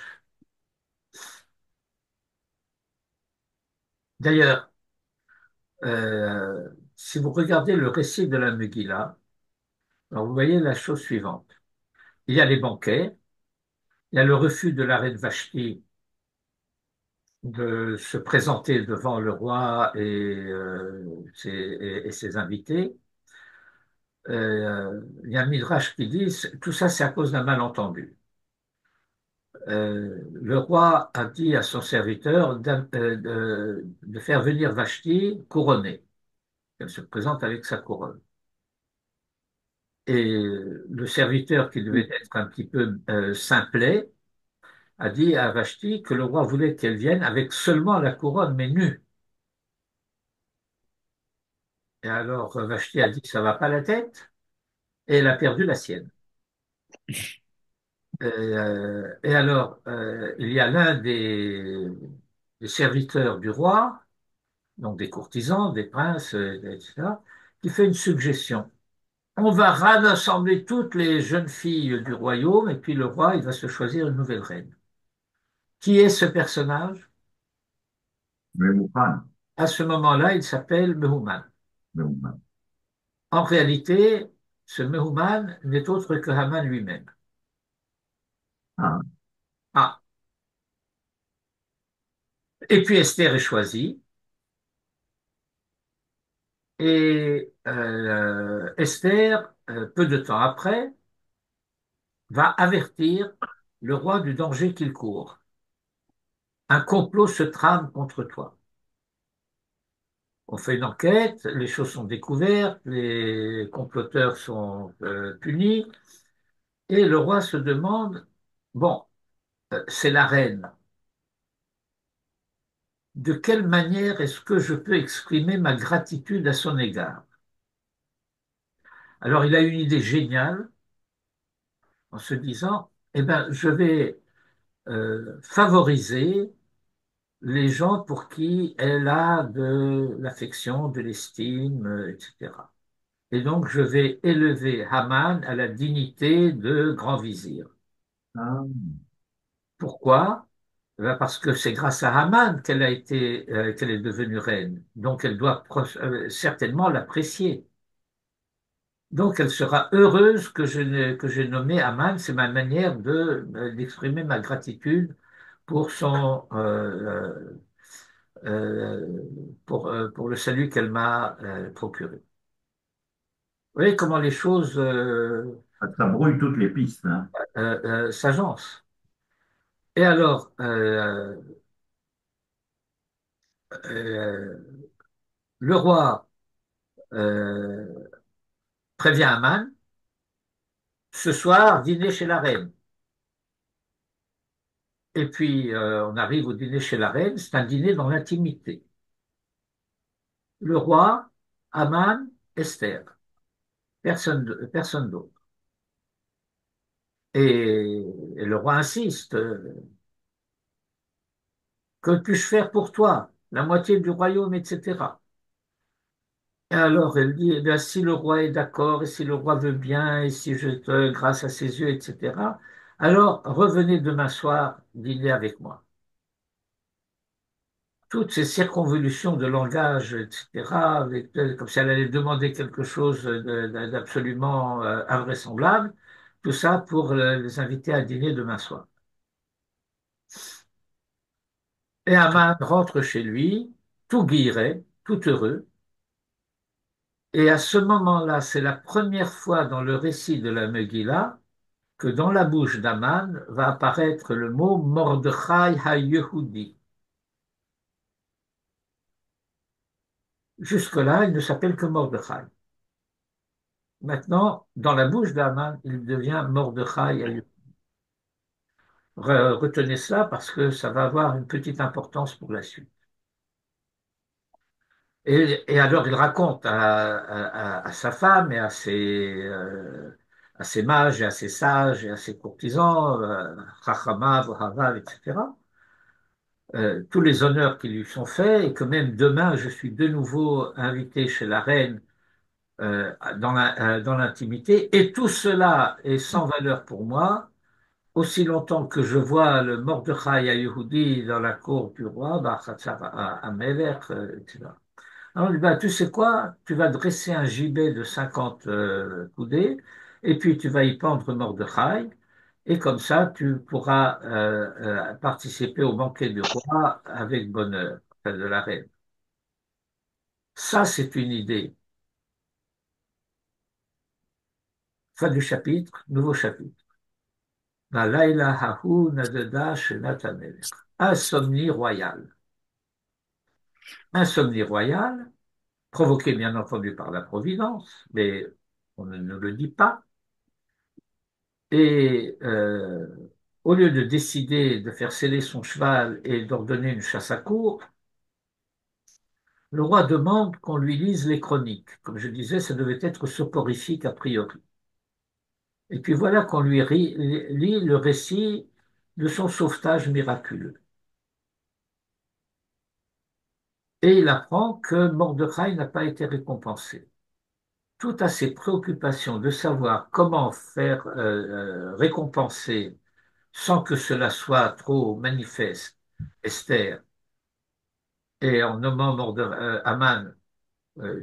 D'ailleurs, si vous regardez le récit de la Megillah, alors vous voyez la chose suivante. Il y a les banquets, il y a le refus de la reine Vashti de se présenter devant le roi et ses invités. Il y a un Midrash qui dit tout ça c'est à cause d'un malentendu. Le roi a dit à son serviteur de faire venir Vashti couronnée. Elle se présente avec sa couronne. Et le serviteur, qui devait être un petit peu simplet, a dit à Vashti que le roi voulait qu'elle vienne avec seulement la couronne, mais nue. Et alors Vashti a dit ça va pas la tête, et elle a perdu la sienne. Et alors il y a l'un des serviteurs du roi, donc des courtisans, des princes, etc., qui fait une suggestion. On va rassembler toutes les jeunes filles du royaume, et puis le roi, il va se choisir une nouvelle reine. Qui est ce personnage? Memouhan, À ce moment-là, il s'appelle Mehuman. Memouhan. En réalité, ce Mehuman n'est autre que Haman lui-même. Ah, Ah, et puis Esther est choisie, et Esther, peu de temps après, va avertir le roi du danger qu'il court. Un complot se trame contre toi. On fait une enquête, les choses sont découvertes, les comploteurs sont punis, Et le roi se demande, bon, c'est la reine. De quelle manière est-ce que je peux exprimer ma gratitude à son égard? Alors il a une idée géniale en se disant, eh ben, je vais favoriser les gens pour qui elle a de l'affection, de l'estime, etc. Et donc je vais élever Haman à la dignité de grand vizir. Ah, Pourquoi? Eh ben, parce que c'est grâce à Haman qu'elle est devenue reine. Donc elle doit certainement l'apprécier. Donc elle sera heureuse que j'ai nommé Haman. C'est ma manière d'exprimer ma gratitude pour euh, pour le salut qu'elle m'a procuré. Vous voyez comment les choses ça brouille toutes les pistes, hein. s'agencent. Et alors, euh, le roi euh, prévient Haman, ce soir, dîner chez la reine. Et puis, on arrive au dîner chez la reine, c'est un dîner dans l'intimité. Le roi, Haman, Esther, personne d'autre. Et le roi insiste, que puis-je faire pour toi? La moitié du royaume, etc. Et alors elle dit, eh bien, si le roi est d'accord, et si le roi veut bien, et si je te, grâce à ses yeux, etc., alors revenez demain soir dîner avec moi. Toutes ces circonvolutions de langage, etc., comme si elle allait demander quelque chose d'absolument invraisemblable, tout ça pour les inviter à dîner demain soir. Et Haman rentre chez lui, tout guilleret, tout heureux, et à ce moment-là, c'est la première fois dans le récit de la Megillah que dans la bouche d'Aman va apparaître le mot Mordechai ha-Yehudi. Jusque-là, il ne s'appelle que Mordechai. Maintenant, dans la bouche d'Aman, il devient Mordechai ha-Yehudi. Retenez cela parce que ça va avoir une petite importance pour la suite. Et alors, il raconte à sa femme et à ses mages et à ses sages et à ses courtisans, Chachamav, Ohavav, etc., tous les honneurs qui lui sont faits et que même demain, je suis de nouveau invité chez la reine dans l'intimité. Et tout cela est sans valeur pour moi, aussi longtemps que je vois le Mordechai à Yehudi dans la cour du roi, à Melech, etc. Alors, il dit, bah, tu sais quoi? Tu vas dresser un gibet de 50 coudées, et puis tu vas y pendre Mordechai, et comme ça, tu pourras participer au banquet du roi avec bonheur, enfin, de la reine. Ça, c'est une idée. Fin du chapitre, nouveau chapitre. Valayla hahu nadada shenat hamelech. Insomnie royale. Insomnie royale, provoquée bien entendu par la Providence, mais on ne nous le dit pas. Et au lieu de décider de faire sceller son cheval et d'ordonner une chasse à courre, le roi demande qu'on lui lise les chroniques. Comme je disais, ça devait être soporifique a priori. Et puis voilà qu'on lui lit le récit de son sauvetage miraculeux. Et il apprend que Mordechai n'a pas été récompensé. Tout à ses préoccupations de savoir comment faire récompenser sans que cela soit trop manifeste Esther et en nommant Haman,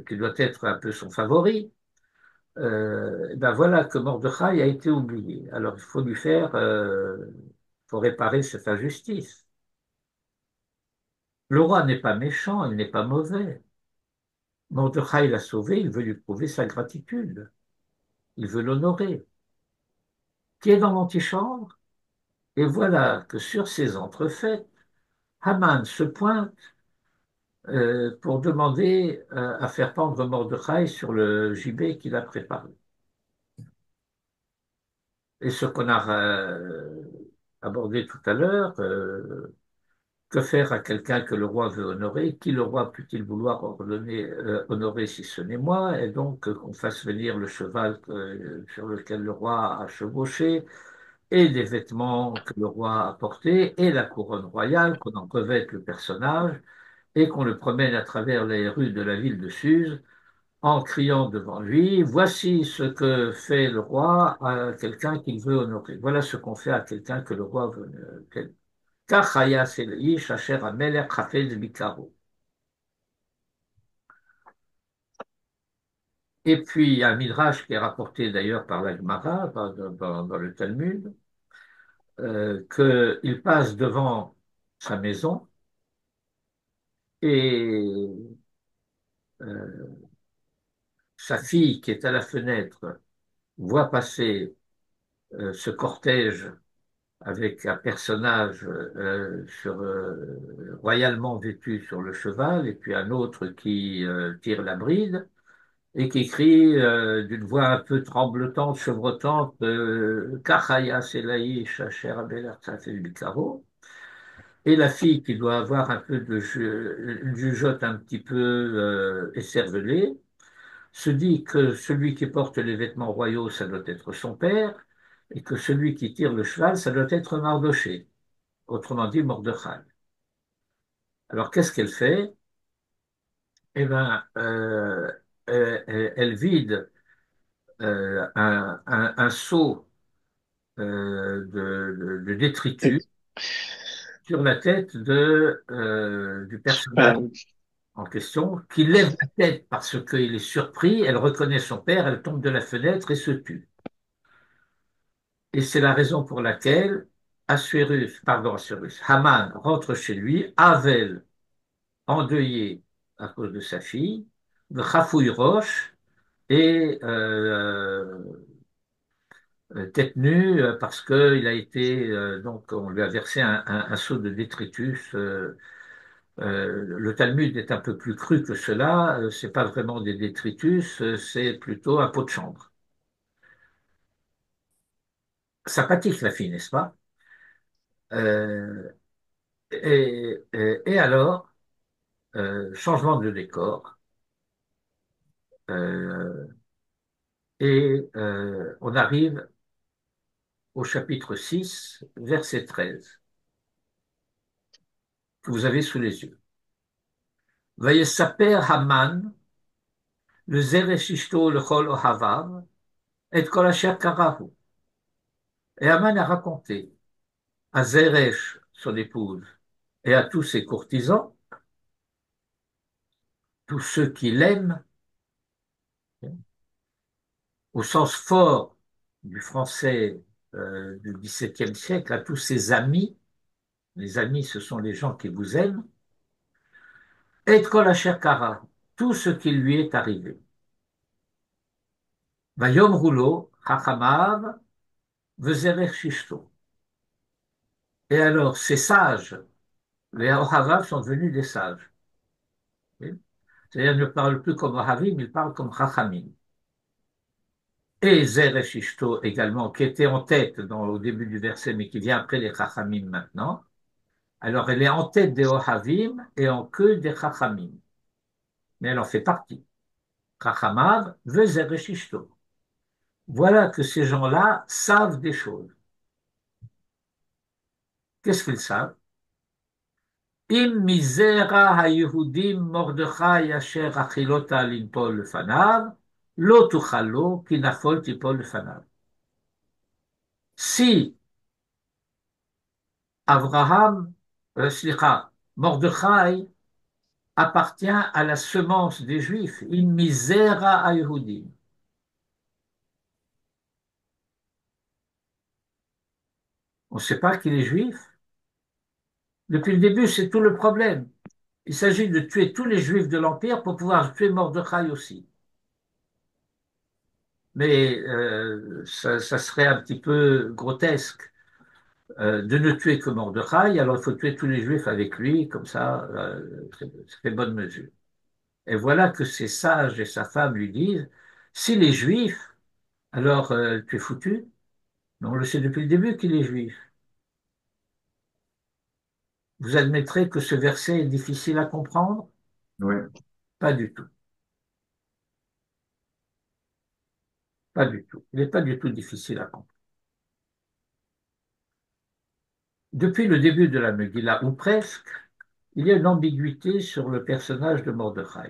qui doit être un peu son favori, ben voilà que Mordechai a été oublié. Alors il faut faut réparer cette injustice. Le roi n'est pas méchant, il n'est pas mauvais. Mordechai l'a sauvé, il veut lui prouver sa gratitude, il veut l'honorer. Qui est dans l'antichambre? Et voilà que sur ces entrefaites, Haman se pointe pour demander à faire pendre Mordechai sur le gibet qu'il a préparé. et ce qu'on a abordé tout à l'heure, que faire à quelqu'un que le roi veut honorer? Qui le roi peut-il vouloir ordonner, honorer si ce n'est moi? Et donc qu'on fasse venir le cheval sur lequel le roi a chevauché, et des vêtements que le roi a portés, et la couronne royale, qu'on en revête le personnage, et qu'on le promène à travers les rues de la ville de Suse en criant devant lui, voici ce que fait le roi à quelqu'un qu'il veut honorer. Voilà ce qu'on fait à quelqu'un que le roi veut honorer. כך היה לאיש אשר המלך חפץ ביקרו. Et puis, il y a un midrash qui est rapporté d'ailleurs par la Gemara, dans le Talmud, qu'il passe devant sa maison et sa fille qui est à la fenêtre voit passer ce cortège avec un personnage royalement vêtu sur le cheval et puis un autre qui tire la bride et qui crie d'une voix un peu tremblotante, chevrotante, Kachaya Selaï Shacher Abel Artsafel Bikaro. Et la fille qui doit avoir un peu une jugeote un petit peu écervelée, se dit que celui qui porte les vêtements royaux, ça doit être son père, et que celui qui tire le cheval, ça doit être Mardoché, autrement dit Mordechai. Alors qu'est-ce qu'elle fait? Eh bien, elle vide un seau de détritus Et, sur la tête du personnage euh, en question, qui lève la tête parce qu'il est surpris, elle reconnaît son père, elle tombe de la fenêtre et se tue. Et c'est la raison pour laquelle Haman rentre chez lui, Havel, endeuillé à cause de sa fille, Khafouille Roche, et tête nue parce qu'il a été, donc on lui a versé un seau de détritus. Le Talmud est un peu plus cru que cela, c'est pas vraiment des détritus, c'est plutôt un pot de chambre. Sympathique la fille, n'est-ce pas? Euh, et alors, changement de décor, euh, et on arrive au chapitre 6, verset 13, que vous avez sous les yeux. Vayesaper Haman, le Zeresh Ishto le Chol Ohavav, et Kol Asher Karahu. Et Haman a raconté à Zeresh, son épouse, et à tous ses courtisans, tous ceux qui l'aiment, au sens fort du français du XVIIe siècle, à tous ses amis, les amis ce sont les gens qui vous aiment, et Kol Asher Karahu, tout ce qui lui est arrivé. Vayom Roulo, Chachamav, Vezeresh Ishto. Et alors, ces sages, les Ohavav sont devenus des sages. Oui. C'est-à-dire, ils ne parlent plus comme Ohavim, ils parlent comme Chachamim. Et Zeresh Ishto également, qui était en tête au début du verset, mais qui vient après les Chachamim maintenant. Alors, elle est en tête des Ohavim et en queue des Chachamim. Mais elle en fait partie. Chachamav veut Zeresh Ishto. Voilà que ces gens-là savent des choses. Qu'est-ce qu'ils savent? Im misera haYehudim Mordechai asher achilota linpol lefanav, lo tuchalo ki nafol tipol lefanav. Si Abraham, Mordechai appartient à la semence des Juifs, im misera haYehudim. On ne sait pas qu'il est juif. Depuis le début, c'est tout le problème. Il s'agit de tuer tous les juifs de l'Empire pour pouvoir tuer Mordechai aussi. Mais ça serait un petit peu grotesque de ne tuer que Mordechai, alors il faut tuer tous les juifs avec lui, comme ça, c'est bonne mesure. Et voilà que ces sages et sa femme lui disent, si les juifs, alors tu es foutu, Mais on le sait depuis le début qu'il est juif. Vous admettrez que ce verset est difficile à comprendre? Oui. Pas du tout. Pas du tout. Il n'est pas du tout difficile à comprendre. Depuis le début de la Megillah, ou presque, il y a une ambiguïté sur le personnage de Mordechai.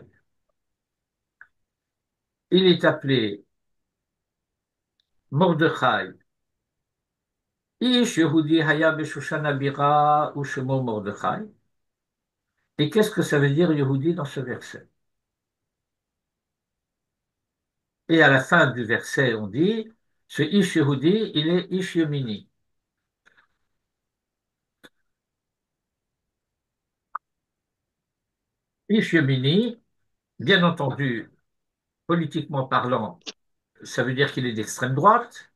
Il est appelé Mordechai, Ish Yehudi Haya Beshushan Abira ou Shemo Mordechai. Et qu'est-ce que ça veut dire Yehudi dans ce verset? Et à la fin du verset, on dit, ce Ish Yehudi, il est Ish Yemini. Ish Yemini, bien entendu, politiquement parlant, ça veut dire qu'il est d'extrême droite.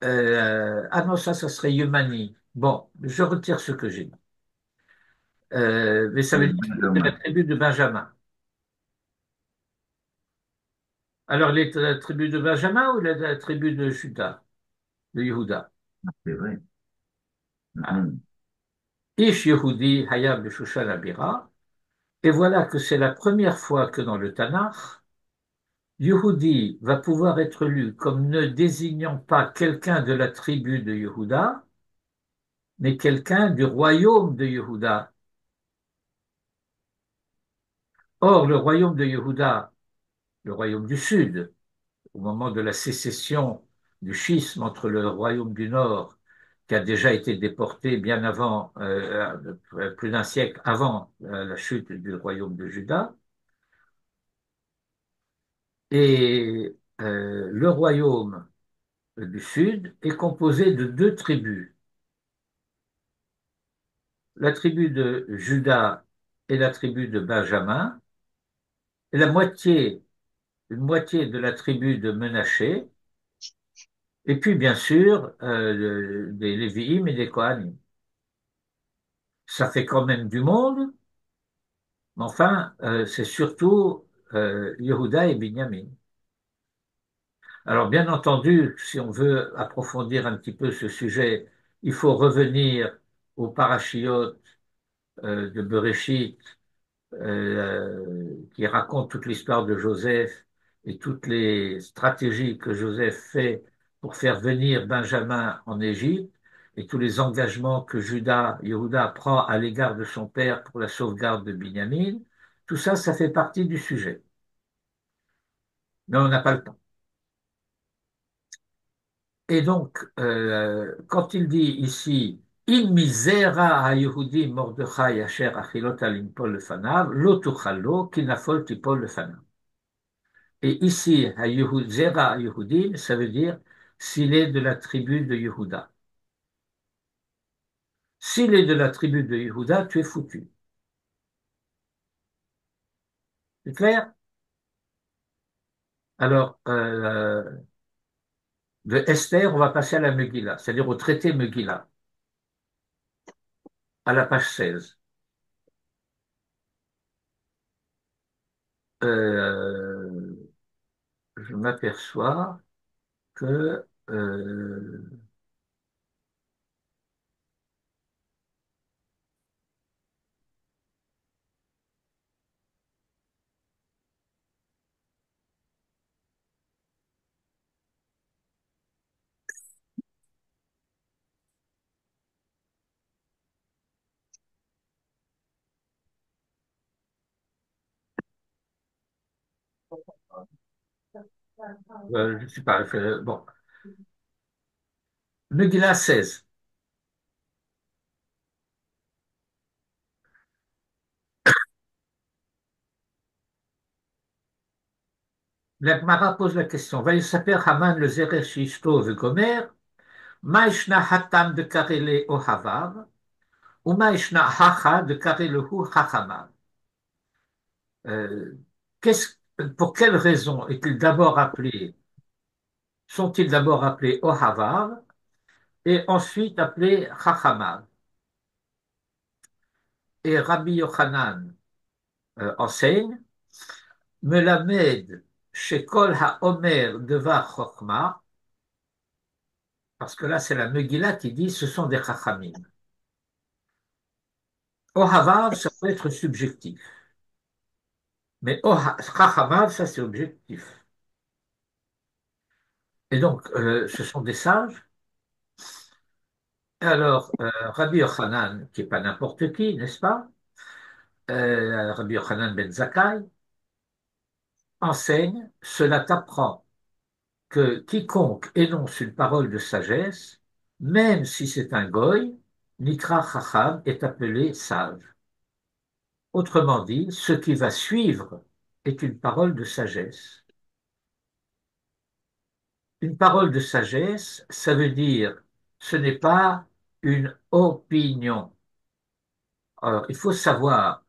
Ah non, ça serait Yemani. Bon, je retire ce que j'ai dit. Mais ça veut dire qu'il est de la Benjamin. tribu de Benjamin. Alors, il est de la tribu de Benjamin ou il est de la tribu de Juda, de Yehuda? C'est vrai. Ah. Mhm. Ish Yehudi Hayab Shushan Abira. Et voilà que c'est la première fois que dans le Tanakh, Yehudi va pouvoir être lu comme ne désignant pas quelqu'un de la tribu de Yehuda, mais quelqu'un du royaume de Yehuda. Or, le royaume de Yehuda, le royaume du Sud, au moment de la sécession du schisme entre le royaume du Nord, qui a déjà été déporté bien avant, plus d'un siècle avant la chute du royaume de Juda, et le royaume du Sud est composé de deux tribus, la tribu de Juda et la tribu de Benjamin, et une moitié de la tribu de Menaché, et puis bien sûr des Lévi'im et des Kohanim. Ça fait quand même du monde, mais enfin, c'est surtout Yehuda et Binyamin. Alors bien entendu, si on veut approfondir un petit peu ce sujet, il faut revenir aux parachiotes de Bereshit, qui raconte toute l'histoire de Joseph et toutes les stratégies que Joseph fait pour faire venir Benjamin en Égypte et tous les engagements que Yehuda prend à l'égard de son père pour la sauvegarde de Binyamin. Tout ça, ça fait partie du sujet. Mais on n'a pas le temps. Et donc, quand il dit ici, In misera ha-Yehudi Mordechai asher achilot alimpol lefanav, lo tuchalo ki nafol tipol lefanav. Et ici, Zera Yehudim, ça veut dire s'il est de la tribu de Yehuda. S'il est de la tribu de Yehuda, tu es foutu. C'est clair? Alors, de Esther, on va passer à la Megillah, c'est-à-dire au traité Megillah, à la page 16. Euh, je m'aperçois que je ne sais pas. Bon, Megillah 16. La Gemara pose la question. Vaïsaper Haman le Zerer Shishto Vegomer, Maïshna Hatam de Karele Ohavav, ou Maïshna Hacha de Karelehu Hachamav. Euh, qu'est-ce- pour quelle raison sont-ils d'abord appelés Ohavav et ensuite appelés Chachamav? Et Rabbi Yochanan enseigne, Melamed Shekol HaOmer Devar Chochma, parce que là, c'est la Megillah qui dit ce sont des Chachamim. Ohavav, ça peut être subjectif, mais Chachamav, ça c'est objectif. Et donc, ce sont des sages. Et alors, Rabbi Yochanan, qui n'est pas n'importe qui, n'est-ce pas? Rabbi Yochanan ben Zakkai enseigne, cela t'apprend que quiconque énonce une parole de sagesse, même si c'est un goy, Nikra Chacham est appelé sage. Autrement dit, ce qui va suivre est une parole de sagesse. Une parole de sagesse, ça veut dire, ce n'est pas une opinion. Alors, il faut savoir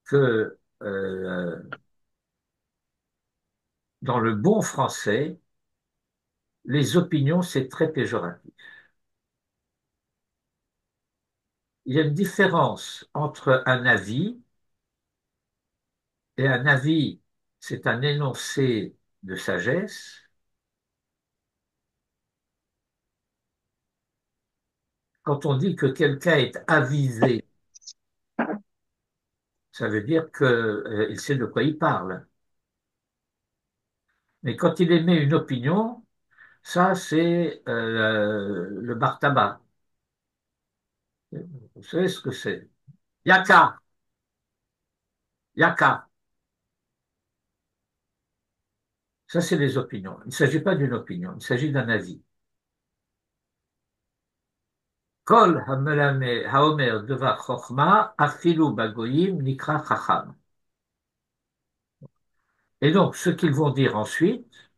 que dans le bon français, les opinions, c'est très péjoratif. Il y a une différence entre un avis et un avis, c'est un énoncé de sagesse. Quand on dit que quelqu'un est avisé, ça veut dire qu'il sait de quoi il parle. Mais quand il émet une opinion, ça c'est le bar tabac. Vous savez ce que c'est? Yaka, yaka. Ça c'est les opinions. Il ne s'agit pas d'une opinion, il s'agit d'un avis. Kol haomer devar chokhma afilu bagoyim nikra chacham. Et donc, ce qu'ils vont dire ensuite,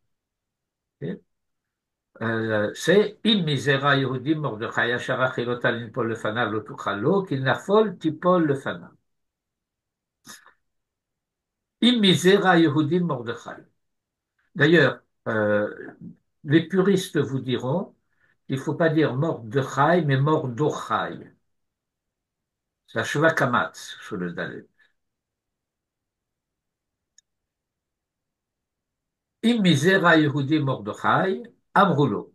c'est im misera Yehudim Mordechai asher achilota linpol lefanav lo tuchalo qu'il nafol tipol lefanav. Im misera Yehudim Mordechai. D'ailleurs, les puristes vous diront qu'il ne faut pas dire Mordechai, mais Mordochai. C'est la Sheva Kamatz sur le Dalet. Im misera Yehudim Mordechai, Amrulo.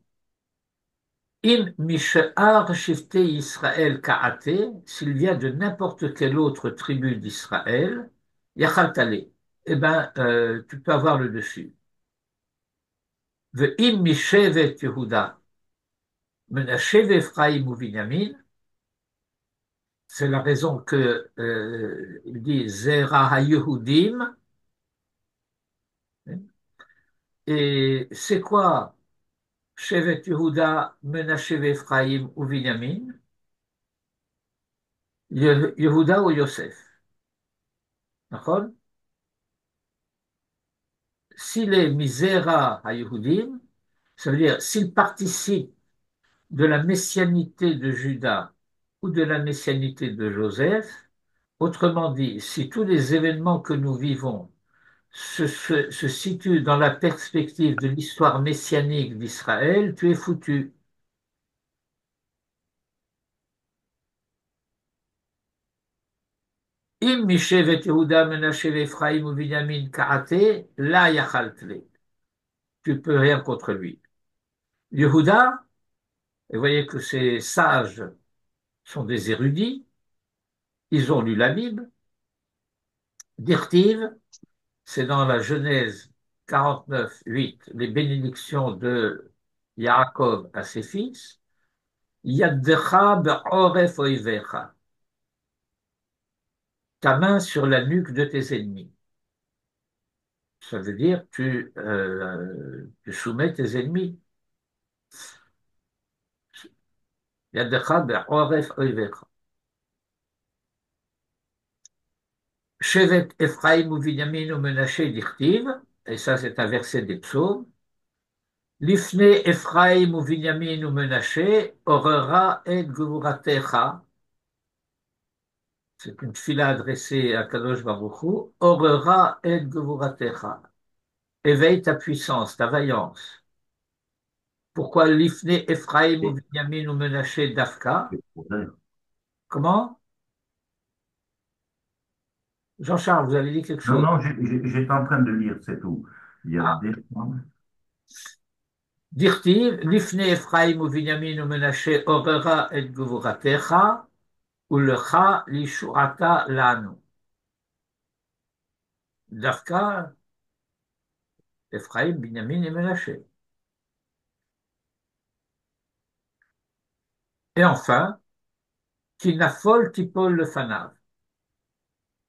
Im Mishe'ar Shifte Israël Ka'ate, s'il vient de n'importe quelle autre tribu d'Israël, Yachal Tale, eh ben, tu peux avoir le dessus. Ve'im Mishevet Yehuda, Menashe Ephraim ou Binyamin, c'est la raison que il dit Zera HaYehudim, et c'est quoi Shevet Yehuda, Menashe Ephraim ou Binyamin? Yehuda ou Yosef, d'accord? S'il est misera à Yehudim, ça veut dire s'il participe de la messianité de Judas ou de la messianité de Joseph, autrement dit, si tous les événements que nous vivons se situent dans la perspective de l'histoire messianique d'Israël, tu es foutu. Im mishevet Yehuda menashe Ephraim ou Binyamin ka'ate, la yachaltle. Tu peux rien contre lui. Yehuda, et vous voyez que ces sages sont des érudits, ils ont lu la Bible. Dirtiv, c'est dans la Genèse 49, 8, les bénédictions de Yaakov à ses fils. Yaddecha be'oref oivecha. Ta main sur la nuque de tes ennemis. Ça veut dire tu soumets tes ennemis. Yaddecha be'oref oivecha. Shevet Ephraim ou Binyamin ou Menaché dirtiv, et ça c'est un verset des psaumes. Lifne Ephraim ou Binyamin ou Menaché, orera et gvuratecha. C'est une fila adressée à Kadosh Baruch Hu. Orera et gvuratecha. Éveille ta puissance, ta vaillance. Pourquoi Lifne Ephraim ou Binyamin ou Menaché Dafka? Comment? Jean-Charles, vous avez dit quelque Non, chose? non, j'étais en train de lire, c'est tout. Il y a Ah, des... Dirtiv, Lifne Ephraim ou Binyamin ou Menashe orera et gvuratecha, ou lecha lishuata lanu. Dafka, Ephraim, Binyamin et Menashe. Et enfin, qui nafol tipol le fanav.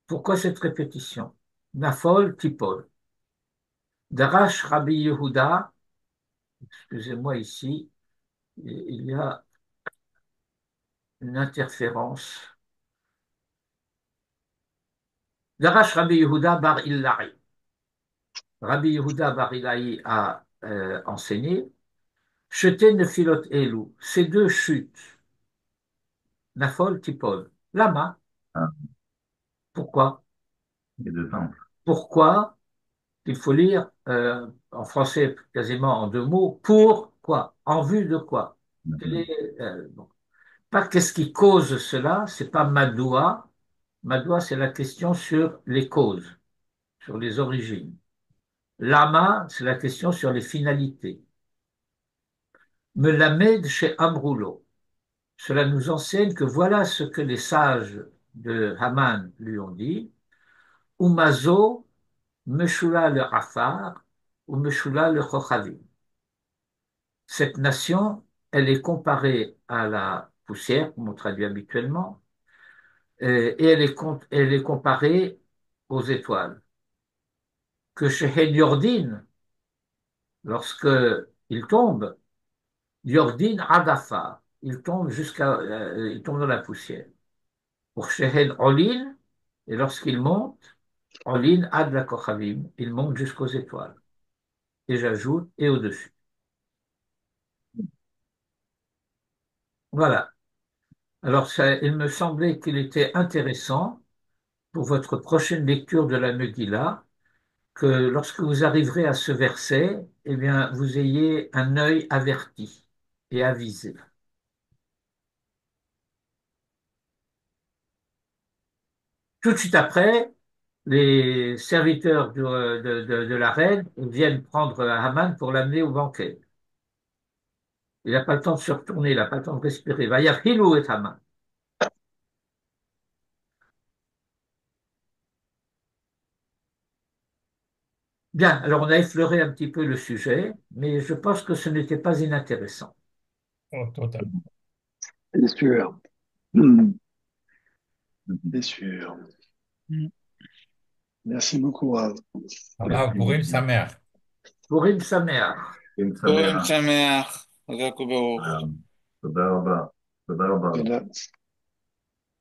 Pourquoi cette répétition? Nafol tipol. Darash Rabbi Yehuda, excusez-moi ici, il y a une interférence. Darash Rabbi Yehuda bar Illai. Rabbi Yehuda bar Illai a enseigné Jeter nefilot elu, ces deux chutes, nafol tipol. Lama, Ah, pourquoi? les deux temples. Pourquoi? Il faut lire en français quasiment en deux mots. Pour quoi? En vue de quoi? Quel Mhm. est, bon. Pas qu'est-ce qui cause cela, c'est pas Madoua. Madoua, c'est la question sur les causes, sur les origines. Lama, c'est la question sur les finalités. Melamed chez Amroulo. Cela nous enseigne que voilà ce que les sages de Haman lui ont dit. Umazo, Meshula le Afar, ou Meshula le Chochavim. Cette nation, elle est comparée à la poussière, comme on traduit habituellement, et elle est comparée aux étoiles. Que chez Yordin, lorsque il tombe, Yordin Adafa, il tombe dans la poussière. Pour Shehen Olin, et lorsqu'il monte, Olin Ad la Kochavim, il monte jusqu'aux étoiles. Et j'ajoute, et au-dessus. Voilà. Alors, il me semblait qu'il était intéressant pour votre prochaine lecture de la Megillah que lorsque vous arriverez à ce verset, eh bien, vous ayez un œil averti et avisé. Tout de suite après, les serviteurs de la reine viennent prendre Haman pour l'amener au banquet. Il n'a pas le temps de se retourner, il n'a pas le temps de respirer. Vayafilou et Haman. Bien, alors on a effleuré un petit peu le sujet, mais je pense que ce n'était pas inintéressant. Oh, totalement. C'est sûr. C'est sûr. Mm. Merci beaucoup, Rav. Allah Merci Purim beaucoup. Samer. Purim Sameach. Une Purim Sameach. Sameach, Chazak U'Baruch. תודה רבה. תודה רבה. Voilà.